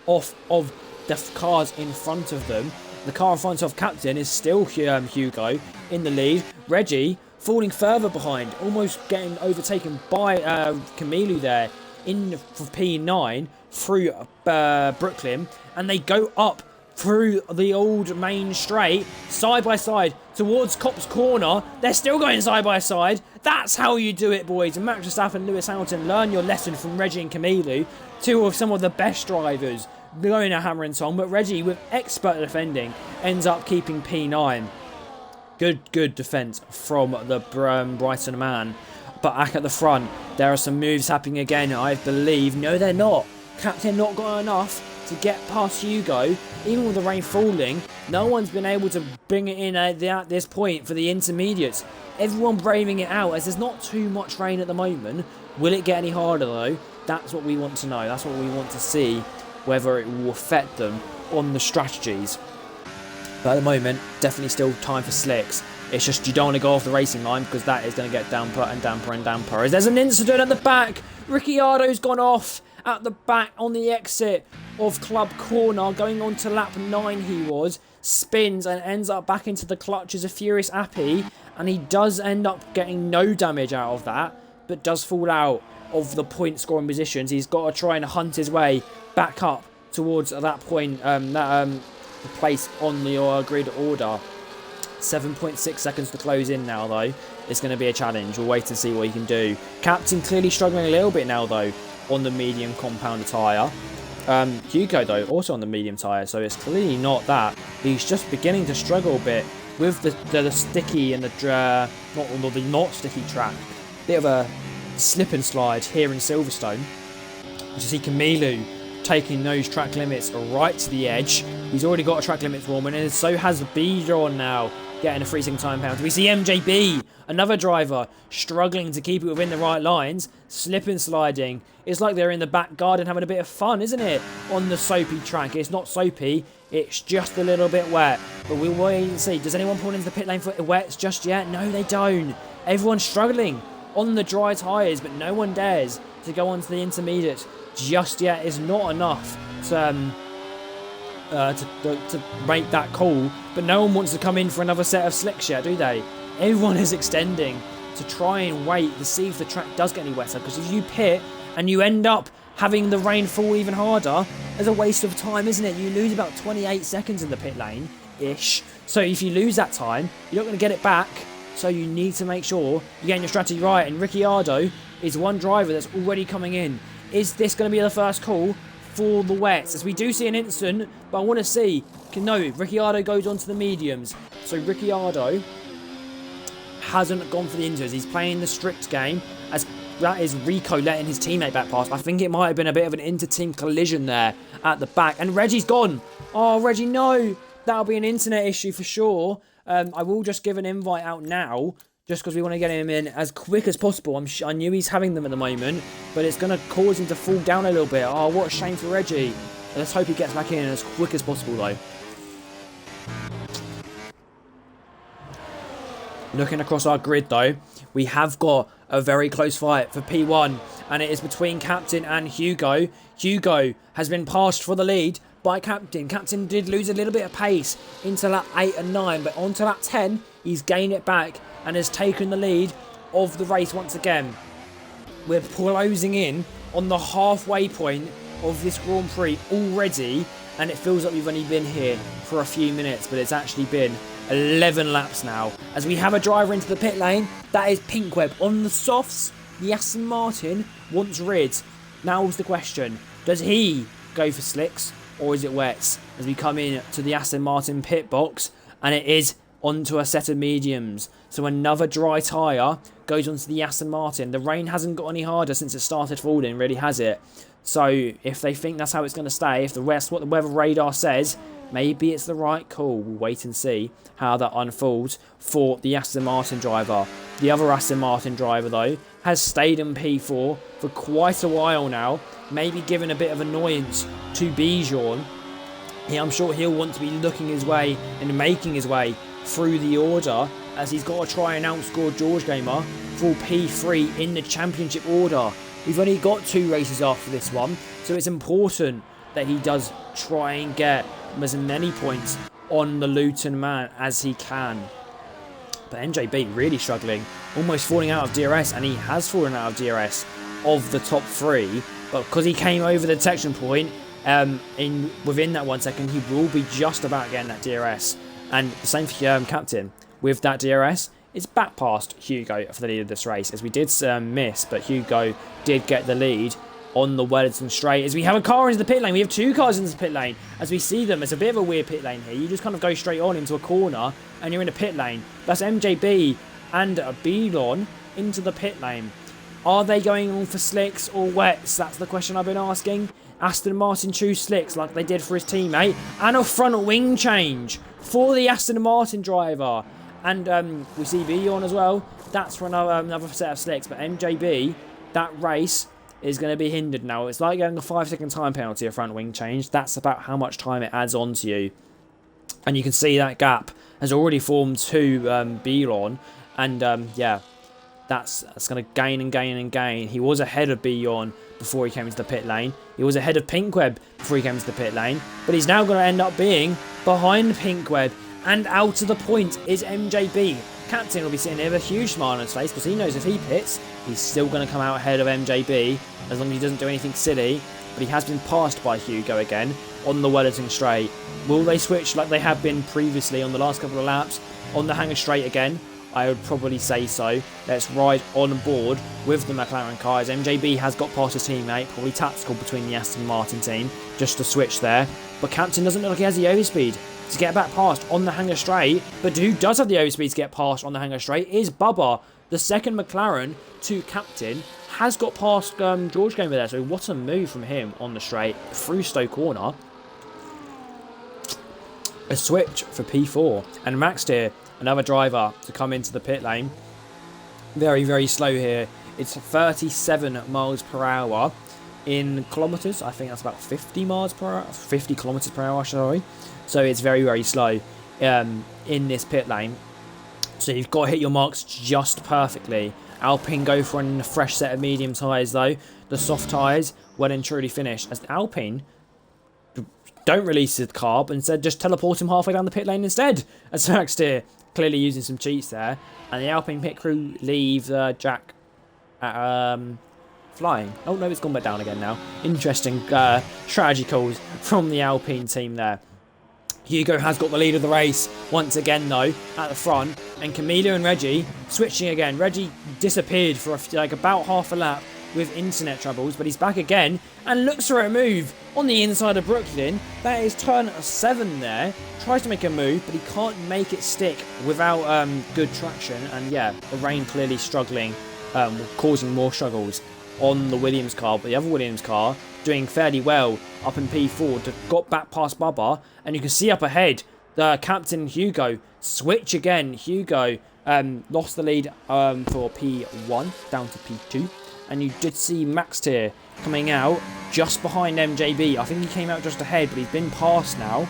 off of the cars in front of them. The car in front of Captain is still Hugo in the lead. Reggie falling further behind, almost getting overtaken by Camilo there in for P9 through Brooklyn, and they go up through the old main straight, side by side, towards Copse Corner. They're still going side by side. That's how you do it, boys. And Max Verstappen and Lewis Hamilton, learn your lesson from Reggie and Camilo, two of some of the best drivers going at hammer and tong. But Reggie, with expert defending, ends up keeping P9. Good defence from the Brighton man. But back at the front, there are some moves happening again, I believe. No, they're not. Captain not got enough to get past Hugo. Even with the rain falling, no one's been able to bring it in at this point for the intermediates. Everyone braving it out as there's not too much rain at the moment. Will it get any harder though? That's what we want to know. That's what we want to see, whether it will affect them on the strategies. But at the moment, definitely still time for slicks. It's just you don't want to go off the racing line because that is going to get damper and damper and damper. As there's an incident at the back. Ricciardo's gone off at the back on the exit of Club Corner. Going on to lap 9 he was. Spins and ends up back into the clutches of Furious Appy. And he does end up getting no damage out of that. But does fall out of the point scoring positions. He's got to try and hunt his way back up towards that point. The place on the grid order. 7.6 seconds to close in now, though. It's going to be a challenge. We'll wait and see what he can do. Captain clearly struggling a little bit now, though, on the medium compound tyre. Hugo, though, also on the medium tyre, so it's clearly not that. He's just beginning to struggle a bit with the sticky and the not sticky track. Bit of a slip and slide here in Silverstone. You see Camilo taking those track limits right to the edge. He's already got a track limits warming, and so has Bijon now, getting a freezing time penalty. We see MJB, another driver, struggling to keep it within the right lines, slip and sliding. It's like they're in the back garden having a bit of fun, isn't it? On the soapy track. It's not soapy, it's just a little bit wet. But we'll wait and see. Does anyone pull into the pit lane for wets just yet? No, they don't. Everyone's struggling on the dry tyres, but no one dares to go onto the intermediate just yet. Is not enough to make that call, but no one wants to come in for another set of slicks yet, do they? Everyone is extending to try and wait to see if the track does get any wetter, because if you pit and you end up having the rain fall even harder, there's a waste of time, isn't it? You lose about 28 seconds in the pit lane ish, so if you lose that time, you're not going to get it back. So you need to make sure you're getting your strategy right, and Ricciardo is one driver that's already coming in. Is this going to be the first call for the wets? As we do see an instant, but I want to see. No, Ricciardo goes on to the mediums. So Ricciardo hasn't gone for the inters. He's playing the strict game, as that is Rico letting his teammate back past. I think it might have been a bit of an inter-team collision there at the back. And Reggie's gone. Oh, Reggie, no. That'll be an internet issue for sure. I will just give an invite out now, just because we want to get him in as quick as possible. I knew he's having them at the moment, but it's going to cause him to fall down a little bit. Oh, what a shame for Reggie. Let's hope he gets back in as quick as possible, though. Looking across our grid, though, we have got a very close fight for P1, and it is between Captain and Hugo. Hugo has been passed for the lead by Captain. Captain did lose a little bit of pace into lap 8 and 9, but onto lap 10, he's gained it back and has taken the lead of the race once again. We're closing in on the halfway point of this Grand Prix already, and it feels like we've only been here for a few minutes, but it's actually been 11 laps now. As we have a driver into the pit lane, that is Pinkweb. On the softs, the Aston Martin wants rid. Now's the question, does he go for slicks or is it wets? As we come in to the Aston Martin pit box, and it is onto a set of mediums. So another dry tyre goes onto the Aston Martin. The rain hasn't got any harder since it started falling, really, has it? So if they think that's how it's going to stay, if what the weather radar says, maybe it's the right call. We'll wait and see how that unfolds for the Aston Martin driver. The other Aston Martin driver, though, has stayed in P4 for quite a while now, maybe giving a bit of annoyance to Bijon. I'm sure he'll want to be looking his way and making his way through the order, as he's got to try and outscore George Gamer for P3 in the championship order. We've only got 2 races after this one, so it's important that he does try and get as many points on the Luton man as he can. But MJB really struggling, almost falling out of DRS, and he has fallen out of DRS of the top 3, but because he came over the detection point within that 1 second, he will be just about getting that DRS. And the same for Captain. With that DRS, it's back past Hugo for the lead of this race, as we did miss, but Hugo did get the lead on the Wellington straight. As we have a car into the pit lane, we have 2 cars into the pit lane. As we see them, it's a bit of a weird pit lane here. You just kind of go straight on into a corner and you're in a pit lane. That's MJB and Belon into the pit lane. Are they going on for slicks or wets? That's the question I've been asking. Aston Martin choose slicks like they did for his teammate, and a front wing change for the Aston Martin driver. And we see Belon as well. That's for another set of slicks. But MJB, that race is going to be hindered now. It's like getting a 5-second time penalty, a front wing change. That's about how much time it adds on to you. And you can see that gap has already formed to Belon. And yeah, that's going to gain and gain and gain. He was ahead of Belon before he came into the pit lane. He was ahead of Pinkweb before he came into the pit lane. But he's now going to end up being behind Pinkweb. And out of the point is MJB. Captain will be sitting here with a huge smile on his face, because he knows if he pits, he's still going to come out ahead of MJB, as long as he doesn't do anything silly. But he has been passed by Hugo again on the Wellington straight. Will they switch like they have been previously on the last couple of laps on the Hangar straight again? I would probably say so. Let's ride on board with the McLaren cars. MJB has got past his teammate, probably tactical between the Aston Martin team, just to switch there. But Captain doesn't look like he has the overspeed to get back past on the Hangar straight. But who does have the overspeed to get past on the Hangar straight is Bubba. The second McLaren to Captain has got past George Gamer there. So what a move from him on the straight through Stowe Corner. A switch for P4. And Max here, another driver to come into the pit lane. Very, very slow here. It's 37 miles per hour in kilometers. I think that's about 50 miles per hour, 50 kilometers per hour, sorry. So it's very, very slow in this pit lane. So you've got to hit your marks just perfectly. Alpine go for a fresh set of medium tyres though. The soft tyres well and truly finished, as Alpine don't release the car, but instead just teleport him halfway down the pit lane instead. As Max here, clearly using some cheats there. And the Alpine pit crew leave Jack at flying. Oh no, it's gone back down again now. Interesting strategy calls from the Alpine team there. Hugo has got the lead of the race once again though at the front, and Camilo and Reggie switching again. Reggie disappeared for like about half a lap with internet troubles, but he's back again and looks for a move on the inside of Brooklyn. That is turn 7 there. Tries to make a move, but he can't make it stick without good traction. And yeah, the rain clearly struggling, causing more struggles on the Williams car. But the other Williams car doing fairly well up in P4, got back past Bubba, and you can see up ahead the Captain Hugo switch again. Hugo lost the lead for P1 down to P2, and you did see Max here coming out just behind MJB. I think he came out just ahead, but he's been passed now,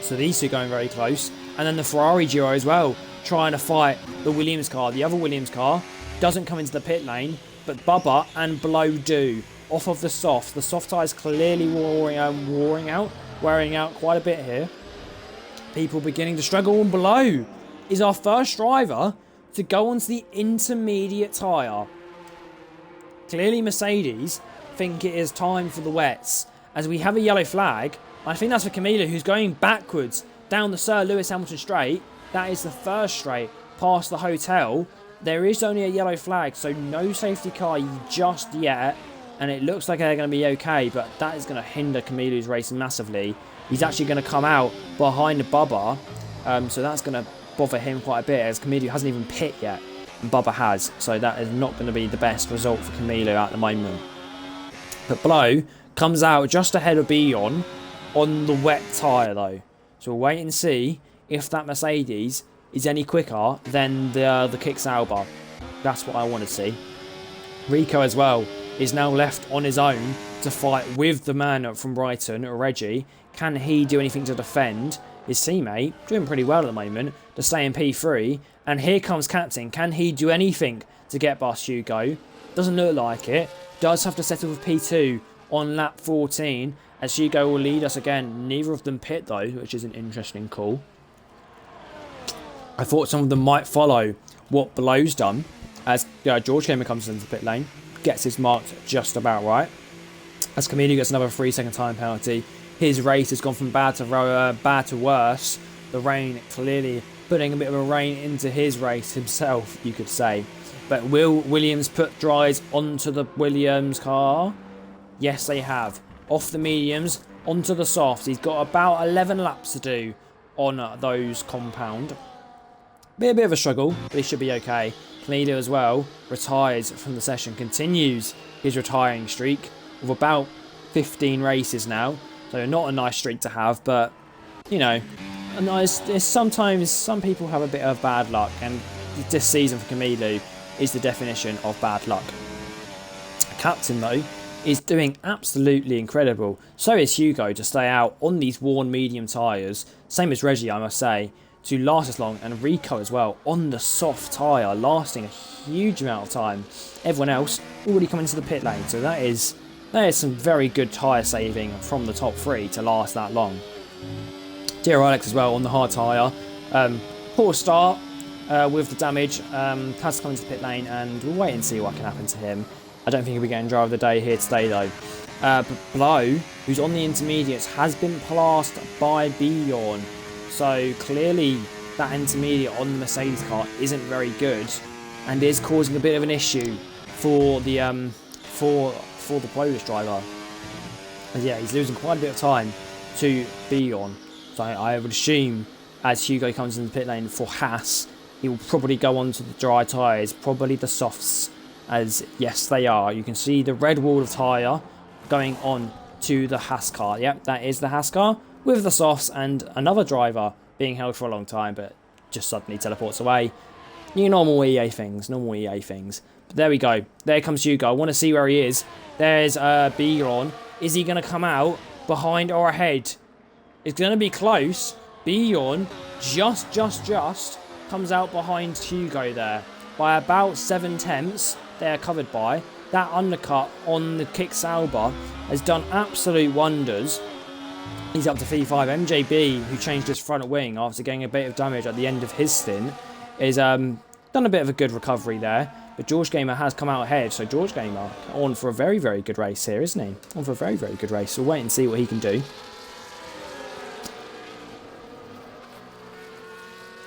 so these two going very close. And then the Ferrari duo as well, trying to fight the Williams car. The other Williams car doesn't come into the pit lane, but Bubba and Blow do. Off of the soft. The soft tyres clearly wearing out quite a bit here. People beginning to struggle, and Below is our first driver to go onto the intermediate tyre. Clearly Mercedes think it is time for the wets, as we have a yellow flag. I think that's for Camilo, who's going backwards down the Sir Lewis Hamilton straight. That is the first straight past the hotel. There is only a yellow flag, so no safety car just yet. And it looks like they're going to be okay, but that is going to hinder Camilo's race massively. He's actually going to come out behind Bubba, so that's going to bother him quite a bit, as Camilo hasn't even pit yet, and Bubba has. So that is not going to be the best result for Camilo at the moment. But Blow comes out just ahead of Belon on the wet tyre though. So we'll wait and see if that Mercedes is any quicker than the Kicks Alba. That's what I want to see. Rico as well is now left on his own to fight with the man from Brighton, Reggie. Can he do anything to defend his teammate? Doing pretty well at the moment to stay in P3. And here comes Captain. Can he do anything to get past Hugo? Doesn't look like it. Does have to settle with P2 on lap 14 as Hugo will lead us again. Neither of them pit though, which is an interesting call. I thought some of them might follow what Below's done as George Gamer comes into the pit lane, gets his marked just about right. As Camilo gets another 3-second time penalty, his race has gone from bad to worse. The rain clearly putting a bit of a rain into his race himself, you could say. But will Williams put dries onto the Williams car? Yes, they have. Off the mediums, onto the softs. He's got about 11 laps to do on those compound. Be a bit of a struggle, but he should be okay. Camilo as well retires from the session, continues his retiring streak of about 15 races now. So not a nice streak to have, but you know, sometimes some people have a bit of bad luck, and this season for Camilo is the definition of bad luck. Captain though is doing absolutely incredible. So is Hugo to stay out on these worn medium tyres. Same as Reggie, I must say, to last as long, and Rico as well on the soft tyre, lasting a huge amount of time. Everyone else already coming into the pit lane, so that is some very good tyre saving from the top three to last that long. Dear Alex as well on the hard tyre. Poor start with the damage. Has to come into the pit lane, and we'll wait and see what can happen to him. I don't think he'll be getting driver of the day here today though. But Blow, who's on the intermediates, has been passed by Bjorn. So clearly that intermediate on the Mercedes car isn't very good, and is causing a bit of an issue for the Polish driver. And yeah, he's losing quite a bit of time to Bjorn. So I would assume as Hugo comes in the pit lane for Haas, he will probably go on to the dry tyres, probably the softs, as yes they are. You can see the red wall of tyre going on to the Haas car. Yep, that is the Haas car with the softs, and another driver being held for a long time but just suddenly teleports away. Normal EA things. But there we go. There comes Hugo. I want to see where he is. There's Bjorn. Is he going to come out behind or ahead? It's going to be close. Bjorn just comes out behind Hugo there by about 7/10. They are covered by. That undercut on the Kick Sauber has done absolute wonders. He's up to V5. MJB, who changed his front wing after getting a bit of damage at the end of his stint, is done a bit of a good recovery there. But George Gamer has come out ahead, so George Gamer on for a very, very good race here, isn't he? On for a very, very good race. So we'll wait and see what he can do.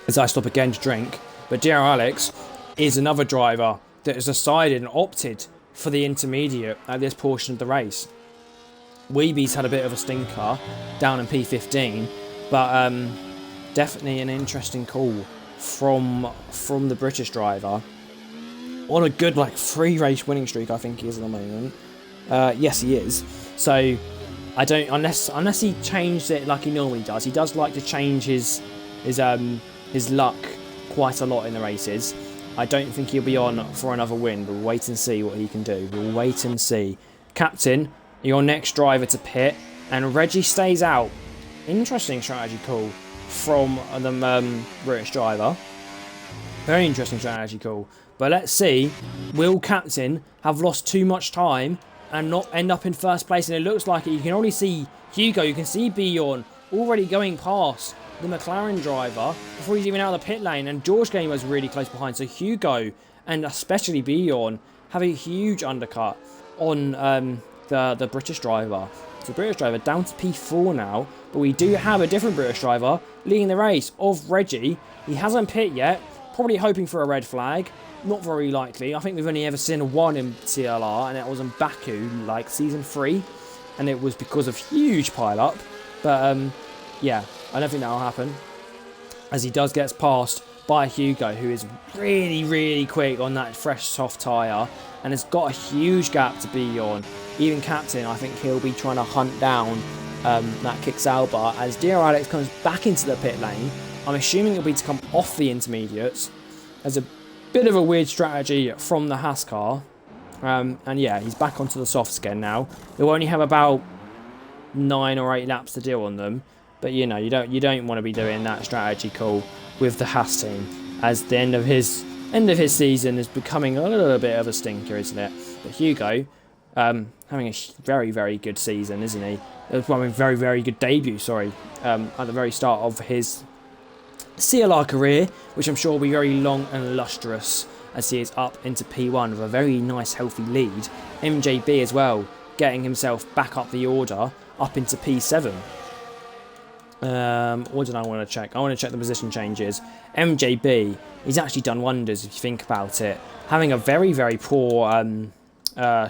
As I stop again to drink. But Dear Alex is another driver that has decided and opted for the intermediate at this portion of the race. Weeby's had a bit of a stinker down in P15, but definitely an interesting call from the British driver. On a good 3-race winning streak, I think he is at the moment. Yes, he is. So I don't, unless he changed it like he normally does. He does like to change his luck quite a lot in the races. I don't think he'll be on for another win, but we'll wait and see what he can do. We'll wait and see. Captain, your next driver to pit, and Reggie stays out. Interesting strategy call from the British driver. Very interesting strategy call. But let's see, will Captain have lost too much time and not end up in first place? And it looks like it. You can already see Hugo, you can see Bjorn already going past the McLaren driver before he's even out of the pit lane, and George Gamer's really close behind. So Hugo and especially Bjorn have a huge undercut on the British driver. So the British driver down to P4 now, but we do have a different British driver leading the race of Reggie. He hasn't pit yet, probably hoping for a red flag. Not very likely. I think we've only ever seen one in CLR, and it was in Baku, season 3, and it was because of huge pile-up. But yeah, I don't think that'll happen, as he does get passed by Hugo, who is really, really quick on that fresh soft tyre, and has got a huge gap to be on. Even Captain, I think he'll be trying to hunt down that Kick Sauber as Dear Alex comes back into the pit lane. I'm assuming it'll be to come off the intermediates. There's a bit of a weird strategy from the Haas car. And yeah, he's back onto the softs again now. He'll only have about 9 or 8 laps to do on them. But you know, you don't want to be doing that strategy call with the Haas team, as the end of his season is becoming a little bit of a stinker, isn't it? But Hugo, having a very, very good season, isn't he? Well, I mean, very, very good debut, sorry, at the very start of his CLR career, which I'm sure will be very long and lustrous, as he is up into P1 with a very nice, healthy lead. MJB as well, getting himself back up the order, up into P7. What did I want to check? I want to check the position changes. MJB, he's actually done wonders if you think about it. Having a very, very poor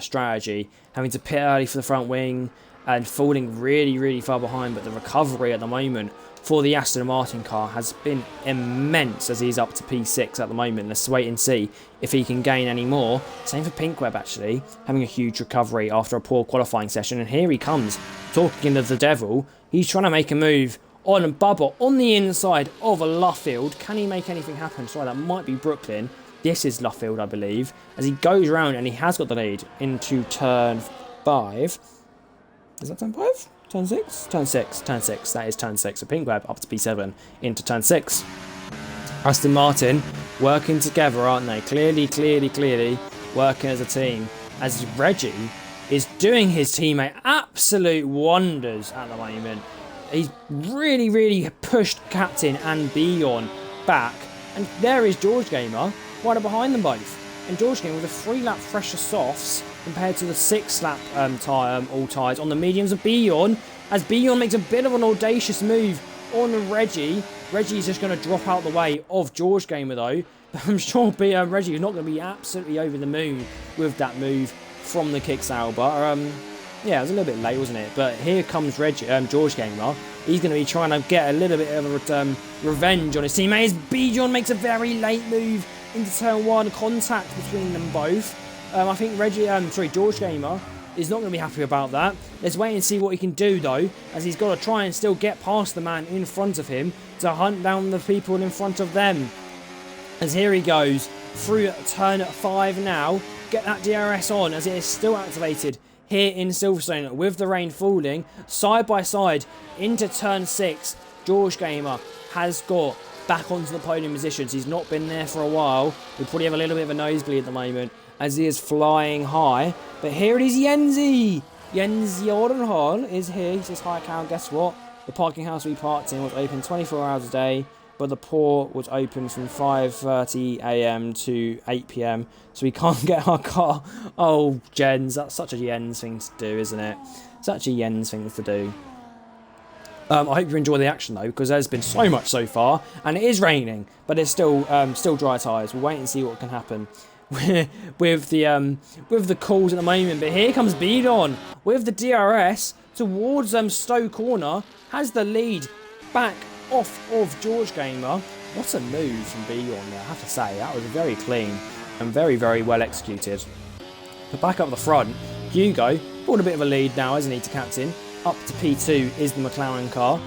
strategy, having to pit early for the front wing and falling really, really far behind, but the recovery at the moment for the Aston Martin car has been immense as he's up to P6 at the moment. Let's wait and see if he can gain any more. Same for Pinkweb, actually, having a huge recovery after a poor qualifying session. And here he comes, talking of the devil. He's trying to make a move on Bubba on the inside of a Luffield. Can he make anything happen? Sorry, that might be Brooklyn. This is Luffield, I believe, as he goes around and he has got the lead into turn 5. Is that turn 5? Turn 6? Turn 6. Turn 6. That is turn 6. So Pinkweb up to P7 into turn 6. Aston Martin working together, aren't they? Clearly working as a team. As Reggie is doing his teammate absolute wonders at the moment. He's really pushed Captain and Beyond back. And there is George Gamer right behind them both. And George Gamer with a 3-lap fresher softs compared to the 6-lap all tyres on the mediums of Beyond. As Beyond makes a bit of an audacious move on Reggie. Reggie's just going to drop out the way of George Gamer though. But I'm sure Reggie is not going to be absolutely over the moon with that move from the Kicksauber. Yeah, it was a little bit late, wasn't it? But here comes George Gamer. He's going to be trying to get a little bit of a revenge on his teammates. Beyond makes a very late move into turn 1, contact between them both. I think George Gamer is not going to be happy about that. Let's wait and see what he can do though, as he's got to try and still get past the man in front of him to hunt down the people in front of them. As here he goes through turn 5 now. Get that DRS on as it is still activated here in Silverstone with the rain falling side by side into turn 6. George Gamer has got back onto the podium positions. He's not been there for a while. He'll probably have a little bit of a nosebleed at the moment as he is flying high. But here it is, Yenzi. Yenzi Orenhall is here. He says, hi Cal, guess what? The parking house we parked in was open 24 hours a day, but the port was open from 5:30 AM to 8 PM, so we can't get our car. Oh, Jens, that's such a Jens thing to do, isn't it? Such a Jens thing to do. I hope you enjoy the action though, because there's been so much so far, and it is raining, but it's still dry tyres. We'll wait and see what can happen with the calls at the moment. But here comes Bidon with the DRS towards Stowe Corner, has the lead back off of George Gamer. What a move from Beyond there, I have to say. That was very clean and very, very well executed. But back up the front, Hugo brought a bit of a lead now, hasn't he, to Captain. Up to P2 is the McLaren car.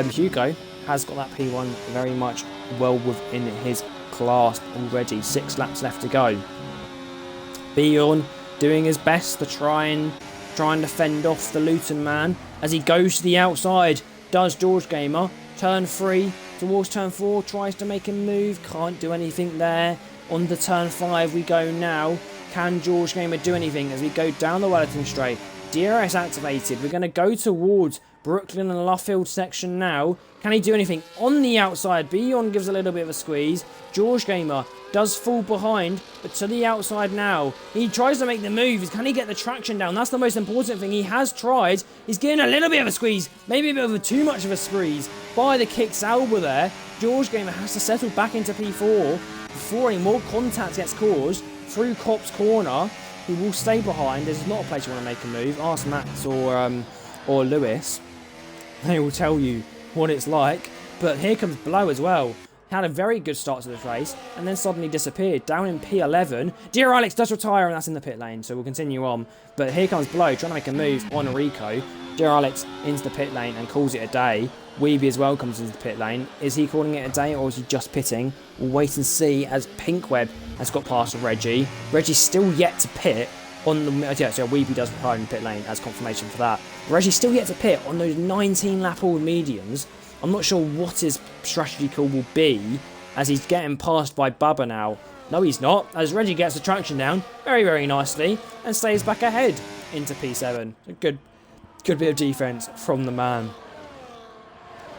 Hugo has got that P1 very much well within his clasp already. 6 laps left to go. Beyond doing his best to try and fend off the Luton man as he goes to the outside. Does George Gamer. Turn 3 towards turn 4, tries to make a move, can't do anything there. On to turn 5 we go now. Can George Gamer do anything as we go down the Wellington straight? DRS activated. We're going to go towards Brooklyn and Luffield section now. Can he do anything on the outside? Beyond gives a little bit of a squeeze. George Gamer does fall behind, but to the outside now. He tries to make the move. Can he get the traction down? That's the most important thing. He has tried. He's getting a little bit of a squeeze, maybe a bit of too much of a squeeze by the Kicksauber there. George Gamer has to settle back into P4 before any more contact gets caused through Cop's Corner. He will stay behind. This is not a place you want to make a move. Ask Max or Lewis. They will tell you what it's like. But here comes Blow as well. Had a very good start to this race and then suddenly disappeared down in P11. Dear Alex does retire and that's in the pit lane, so we'll continue on. But here comes Blow trying to make a move on Rico. Dear Alex into the pit lane and calls it a day. Weeby as well comes into the pit lane. Is he calling it a day or is he just pitting? We'll wait and see as Pinkweb has got past Reggie. Reggie's still yet to pit. on the so Weeby does retire in the pit lane as confirmation for that. Reggie's still yet to pit on those 19 lap old mediums. I'm not sure what his strategy call will be as he's getting passed by Bubba now. No, he's not, as Reggie gets the traction down very, very nicely and stays back ahead into P7. A good bit of defense from the man.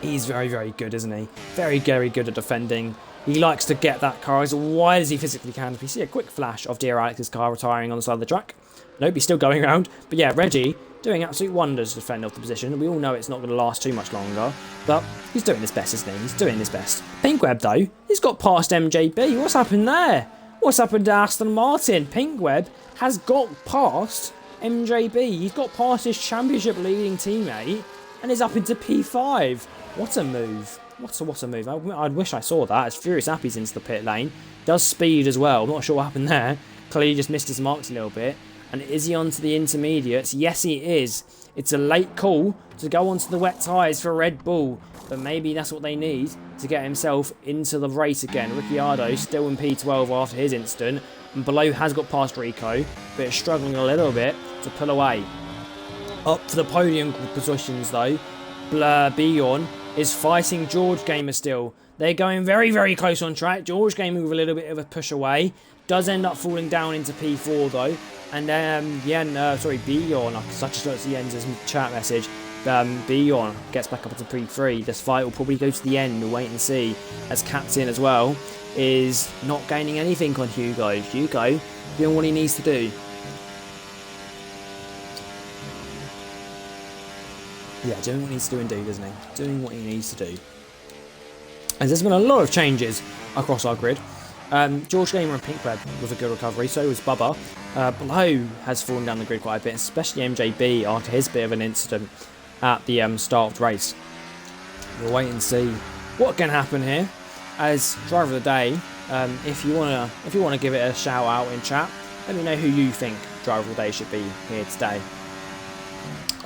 He's very, very good, isn't he? Very, very good at defending. He likes to get that car as wide as he physically can. If you see a quick flash of dear Alex's car retiring on the side of the track. Nope, he's still going around. But yeah, Reggie doing absolute wonders to defend off the position. We all know it's not going to last too much longer. But he's doing his best, isn't he? He's doing his best. Pinkweb, though, he's got past MJB. What's happened there? What's happened to Aston Martin? Pinkweb has got past MJB. He's got past his championship leading teammate and is up into P5. What a move. What a move. I wish I saw that as Furious Appy's into the pit lane. Does speed as well. I'm not sure what happened there. Clearly just missed his marks a little bit. And is he onto the intermediates? Yes, he is. It's a late call to go onto the wet tyres for Red Bull. But maybe that's what they need to get himself into the race again. Ricciardo still in P12 after his incident. And below has got past Rico, but is struggling a little bit to pull away. Up for the podium positions though. Bjorn is fighting George Gamer still. They're going very, very close on track. George Gamer with a little bit of a push away. Does end up falling down into P4 though. And Bjorn, I just got to the end of his chat message. Bjorn gets back up into P3. This fight will probably go to the end. We'll wait and see. As Captain as well is not gaining anything on Hugo. Hugo doing what he needs to do. Yeah, doing what he needs to do indeed, isn't he? Doing what he needs to do. And there's been a lot of changes across our grid. George Gamer and Pinkweb with a good recovery, so was Bubba. Below has fallen down the grid quite a bit, especially MJB after his bit of an incident at the start of the race. We'll wait and see what can happen here. As driver of the day, if you wanna give it a shout out in chat, let me know who you think driver of the day should be here today.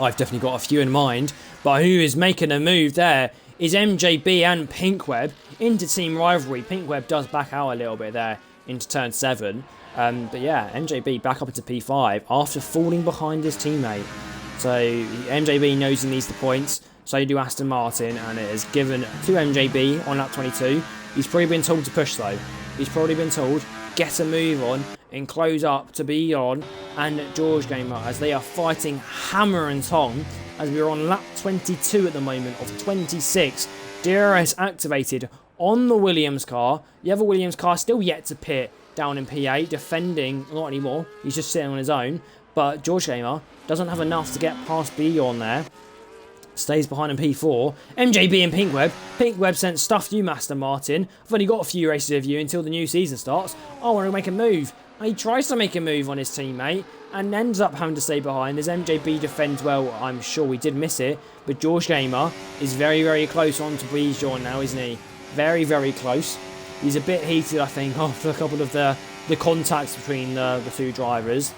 I've definitely got a few in mind, but who is making a move there is MJB and Pinkweb into team rivalry. Pinkweb does back out a little bit there into turn 7. But yeah, MJB back up into P5 after falling behind his teammate. So MJB knows he needs the points, so do Aston Martin, and it is given to MJB on lap 22. He's probably been told to push though. He's probably been told, get a move on and close up to Bjorn and George Gamer as they are fighting hammer and tong as we are on lap 22 at the moment of 26. DRS activated on the Williams car. The other Williams car still yet to pit down in P8, defending, not anymore, he's just sitting on his own, but George Gamer doesn't have enough to get past Bjorn there. Stays behind in P4. MJB and Pinkweb. Pinkweb sent stuff you, Master Martin. I've only got a few races of you until the new season starts. I want to make a move. He tries to make a move on his teammate and ends up having to stay behind as MJB defends well. I'm sure we did miss it, but George Gamer is very, very close on to Bjorn now, isn't he? Very, very close. He's a bit heated, I think, after a couple of the contacts between the two drivers.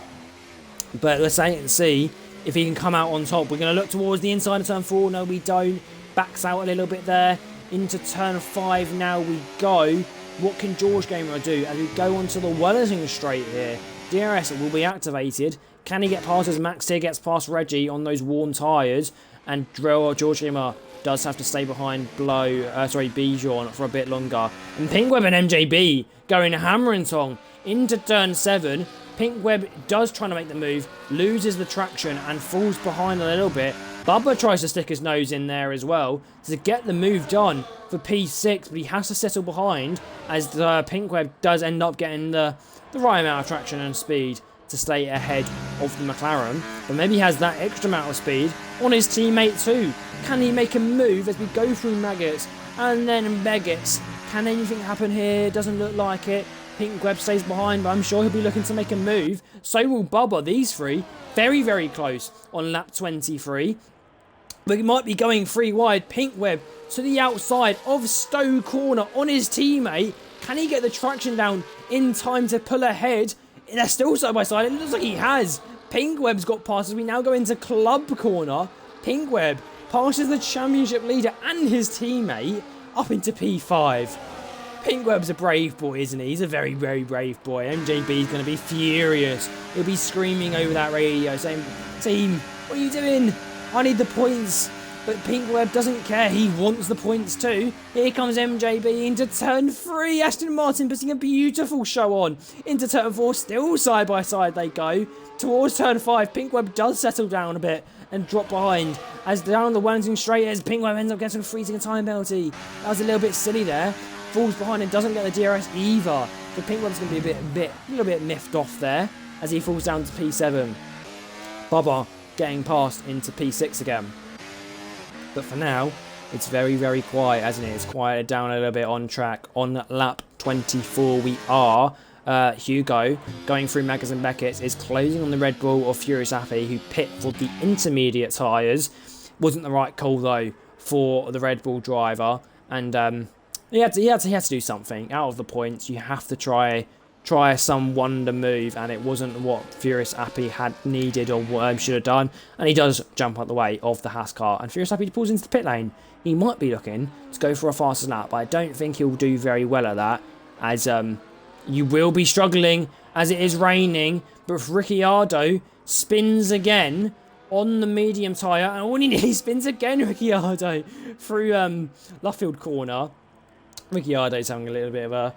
But let's wait and see if he can come out on top. We're going to look towards the inside of turn 4. No, we don't. Backs out a little bit there. Into turn 5 now we go. What can George Gamer do as we go onto the Wellington straight here? DRS will be activated. Can he get past as Max here gets past Reggie on those worn tyres? And George Gamer does have to stay behind Bjorn for a bit longer. And Pinkweb and MJB going hammer and tong into turn 7. Pinkweb does try to make the move, loses the traction and falls behind a little bit. Bubba tries to stick his nose in there as well to get the move done for P6, but he has to settle behind as Pinkweb does end up getting the right amount of traction and speed to stay ahead of the McLaren. But maybe he has that extra amount of speed on his teammate too. Can he make a move as we go through Maggots and then Begets? Can anything happen here? Doesn't look like it. Pinkweb stays behind, but I'm sure he'll be looking to make a move. So will Bubba. These three very, very close on lap 23. But he might be going 3 wide. Pinkweb to the outside of Stowe Corner on his teammate. Can he get the traction down in time to pull ahead? They're still side by side. It looks like he has. Pinkweb's got past as we now go into Club Corner. Pinkweb passes the championship leader and his teammate up into P5. Pinkweb's a brave boy, isn't he? He's a very, very brave boy. MJB's going to be furious. He'll be screaming over that radio saying, team, what are you doing? I need the points. But Pinkweb doesn't care. He wants the points too. Here comes MJB into turn 3. Aston Martin putting a beautiful show on. Into turn 4, still side by side they go. Towards turn 5, Pinkweb does settle down a bit and drop behind. As down the Wellington straight, as Pinkweb ends up getting a freezing time penalty. That was a little bit silly there. Falls behind and doesn't get the DRS either. So Pinkweb's going to be a little bit miffed off there as he falls down to P7. Bubba getting past into P6 again. But for now, it's very, very quiet, hasn't it? It's quieted down a little bit on track. On lap 24, we are. Hugo, going through Maggers and Beckett, is closing on the Red Bull of Furious Happy, who pit for the intermediate tyres. Wasn't the right call, though, for the Red Bull driver. And he had to do something. Out of the points, you have to try some wonder move, and it wasn't what Furious Happy had needed or what should have done, and he does jump out the way of the Haas car, and Furious Happy pulls into the pit lane. He might be looking to go for a faster lap, but I don't think he'll do very well at that, as you will be struggling as it is raining. But if Ricciardo spins again on the medium tyre, and he nearly spins again, Ricciardo, through Luffield corner. Ricciardo's having a little bit of a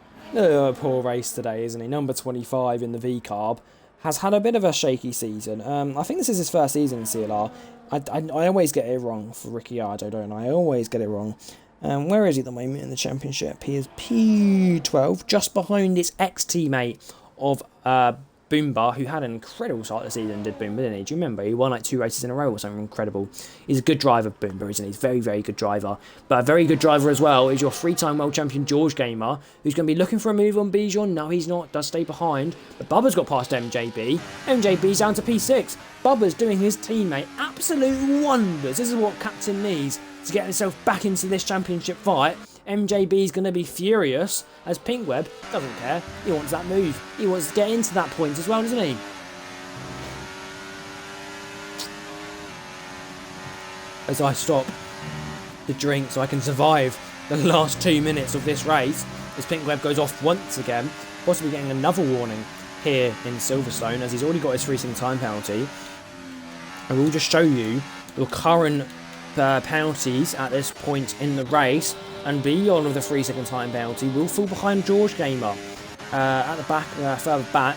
poor race today, isn't he? Number 25 in the V-Carb. Has had a bit of a shaky season. I think this is his first season in CLR. I always get it wrong for Ricciardo, don't I? I always get it wrong. Where is he at the moment in the championship? He is P12, just behind his ex-teammate of Boomba, who had an incredible start of the season, did Boomba, didn't he? Do you remember? He won like 2 races in a row or something incredible. He's a good driver, Boomba, isn't he? He's a very, very good driver. But a very good driver as well is your 3-time world champion George Gamer, who's going to be looking for a move on Bijan. No, he's not. Does stay behind. But Bubba's got past MJB. MJB's down to P6. Bubba's doing his teammate absolute wonders. This is what Captain needs to get himself back into this championship fight. MJB's going to be furious as Pinkweb doesn't care. He wants that move. He wants to get into that point as well, doesn't he? As I stop the drink so I can survive the last 2 minutes of this race, as Pinkweb goes off once again, possibly getting another warning here in Silverstone, as he's already got his freezing time penalty. I will just show you the current penalties at this point in the race, and beyond with the 3-second time penalty will fall behind George Gamer. At the back, further back,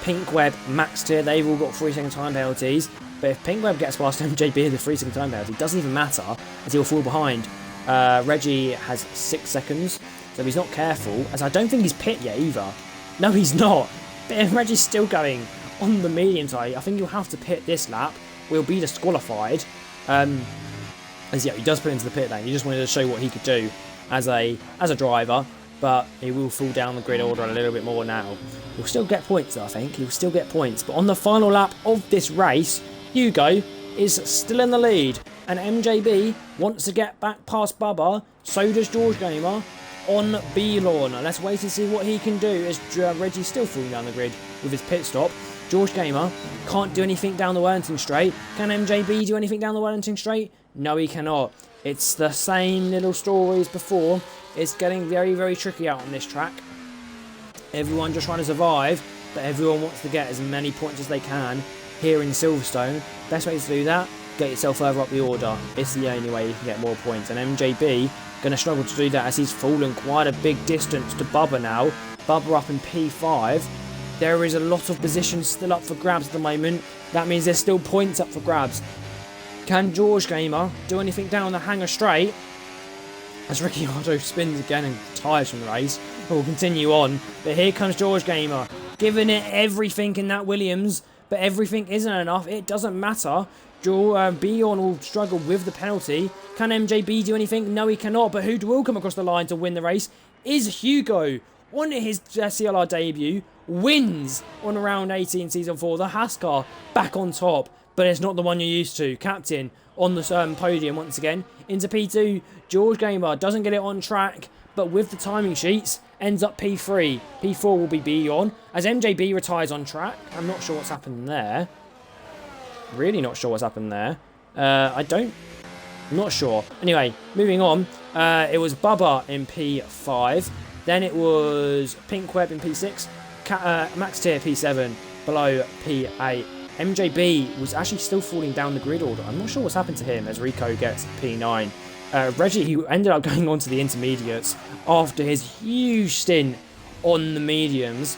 Pinkweb maxed here. They've all got 3-second time penalties, but if Pinkweb gets past MJB with the 3-second time penalty, it doesn't even matter as he'll fall behind. Reggie has 6 seconds, so if he's not careful, as I don't think he's pit yet either. No, he's not. But if Reggie's still going on the medium side, I think you'll have to pit this lap. We'll be disqualified. As yeah, he does put into the pit lane. He just wanted to show what he could do as a driver, but he will fall down the grid order a little bit more now. He'll still get points though, I think. He'll still get points. But on the final lap of this race, Hugo is still in the lead, and MJB wants to get back past Bubba. So does George Gamer on B-Lawn. Let's wait and see what he can do as Reggie's still falling down the grid with his pit stop. George Gamer can't do anything down the Wellington straight. Can MJB do anything down the Wellington straight? No, he cannot. It's the same little story as before. It's getting very, very tricky out on this track. Everyone just trying to survive, but everyone wants to get as many points as they can here in Silverstone. Best way to do that, get yourself further up the order. It's the only way you can get more points. And MJB going to struggle to do that as he's fallen quite a big distance to Bubba now. Bubba up in P5. There is a lot of positions still up for grabs at the moment. That means there's still points up for grabs. Can George Gamer do anything down the hangar straight? As Ricciardo spins again and retires from the race. We'll continue on. But here comes George Gamer, giving it everything in that Williams. But everything isn't enough. It doesn't matter. Bjorn will struggle with the penalty. Can MJB do anything? No, he cannot. But who will come across the line to win the race is Hugo. On his CLR debut, wins on round 18 season 4. The Haas car back on top. But it's not the one you're used to. Captain on the podium once again. Into P2. George Gamer doesn't get it on track, but with the timing sheets, ends up P3. P4 will be Beyond. As MJB retires on track. I'm not sure what's happened there. Really not sure what's happened there. I'm not sure. Anyway, moving on. It was Bubba in P5. Then it was Pink Web in P6, Max Tier P7, below P8. MJB was actually still falling down the grid order. I'm not sure what's happened to him as Rico gets P9. Reggie, who ended up going on to the intermediates after his huge stint on the mediums.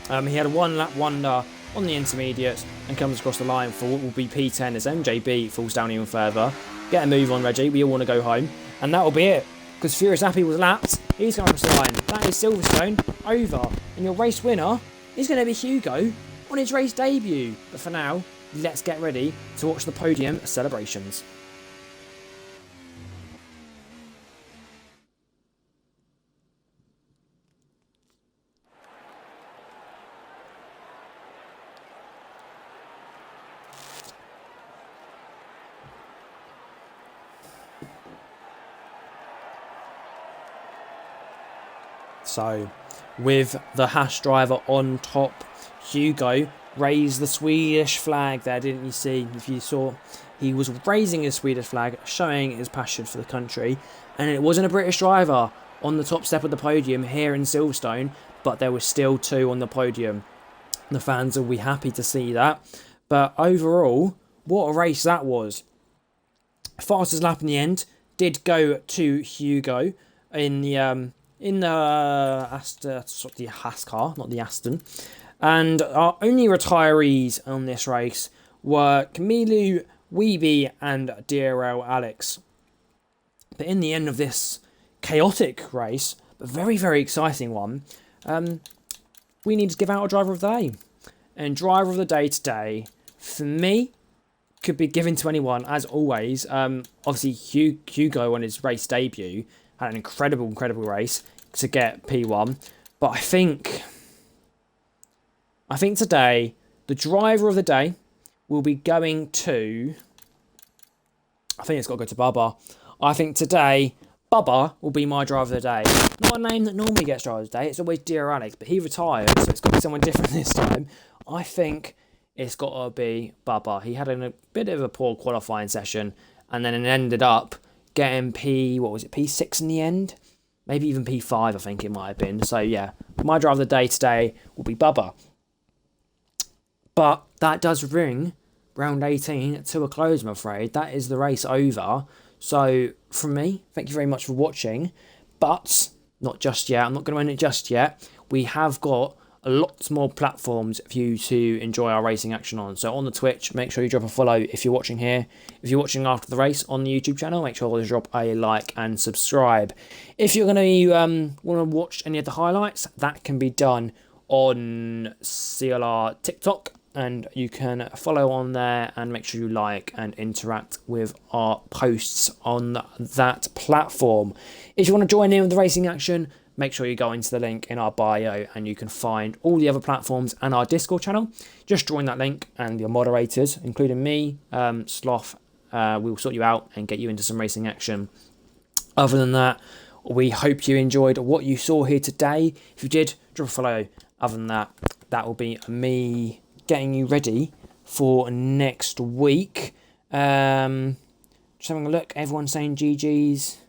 He had a one-lap wonder on the intermediates and comes across the line for what will be P10 as MJB falls down even further. Get a move on, Reggie. We all want to go home. And that will be it. Because Furious Happy was lapped. He's going across the line. That is Silverstone over. And your race winner is going to be Hugo on his race debut. But for now, let's get ready to watch the podium celebrations. So, with the Haas driver on top, Hugo raised the Swedish flag there, didn't you see? If you saw, he was raising his Swedish flag, showing his passion for the country. And it wasn't a British driver on the top step of the podium here in Silverstone, but there were still two on the podium. The fans will be happy to see that. But overall, what a race that was. Fastest lap in the end did go to Hugo in the Haas car, not the Aston. And our only retirees on this race were Camilo, Weeby and DRL Alex. But in the end of this chaotic race, but very, very exciting one, we need to give out a driver of the day. And driver of the day today, for me, could be given to anyone, as always. Obviously, Hugo on his race debut had an incredible race to get P1. But I think today, the driver of the day will be going to... I think it's got to go to Bubba. I think today, Bubba will be my driver of the day. Not a name that normally gets driver of the day. It's always Dear Alex, but he retired, so it's got to be someone different this time. I think it's got to be Bubba. He had a bit of a poor qualifying session, and then it ended up getting P6 in the end? Maybe even P5, I think it might have been. So, yeah, my driver of the day today will be Bubba. But that does bring round 18 to a close, I'm afraid. That is the race over. So, from me, thank you very much for watching. But, not just yet. I'm not going to end it just yet. We have got lots more platforms for you to enjoy our racing action on. So on the Twitch, make sure you drop a follow if you're watching here. If you're watching after the race on the YouTube channel, make sure to drop a like and subscribe. If you're going to want to watch any of the highlights, that can be done on CLR TikTok, and you can follow on there and make sure you like and interact with our posts on that platform. If you want to join in with the racing action, make sure you go into the link in our bio and you can find all the other platforms and our Discord channel. Just join that link and your moderators, including me, Sloth, we'll sort you out and get you into some racing action. Other than that, we hope you enjoyed what you saw here today. If you did, drop a follow. Other than that, that will be me getting you ready for next week. Just having a look, everyone's saying GG's.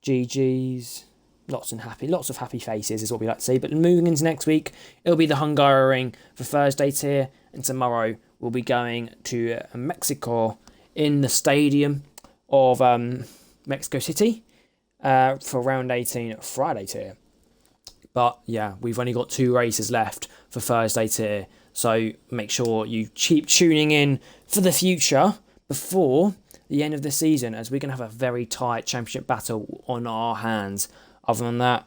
GG's. Lots of happy faces is what we like to see. But moving into next week, it'll be the Hungaroring for Thursday tier, and tomorrow we'll be going to Mexico in the stadium of Mexico City for round 18 Friday tier. But yeah, we've only got 2 races left for Thursday tier, so make sure you keep tuning in for the future before the end of the season, as we're going to have a very tight championship battle on our hands. Other than that,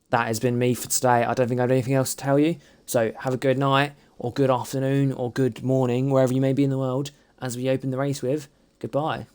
that has been me for today. I don't think I have anything else to tell you. So have a good night, or good afternoon, or good morning, wherever you may be in the world, as we open the race with goodbye.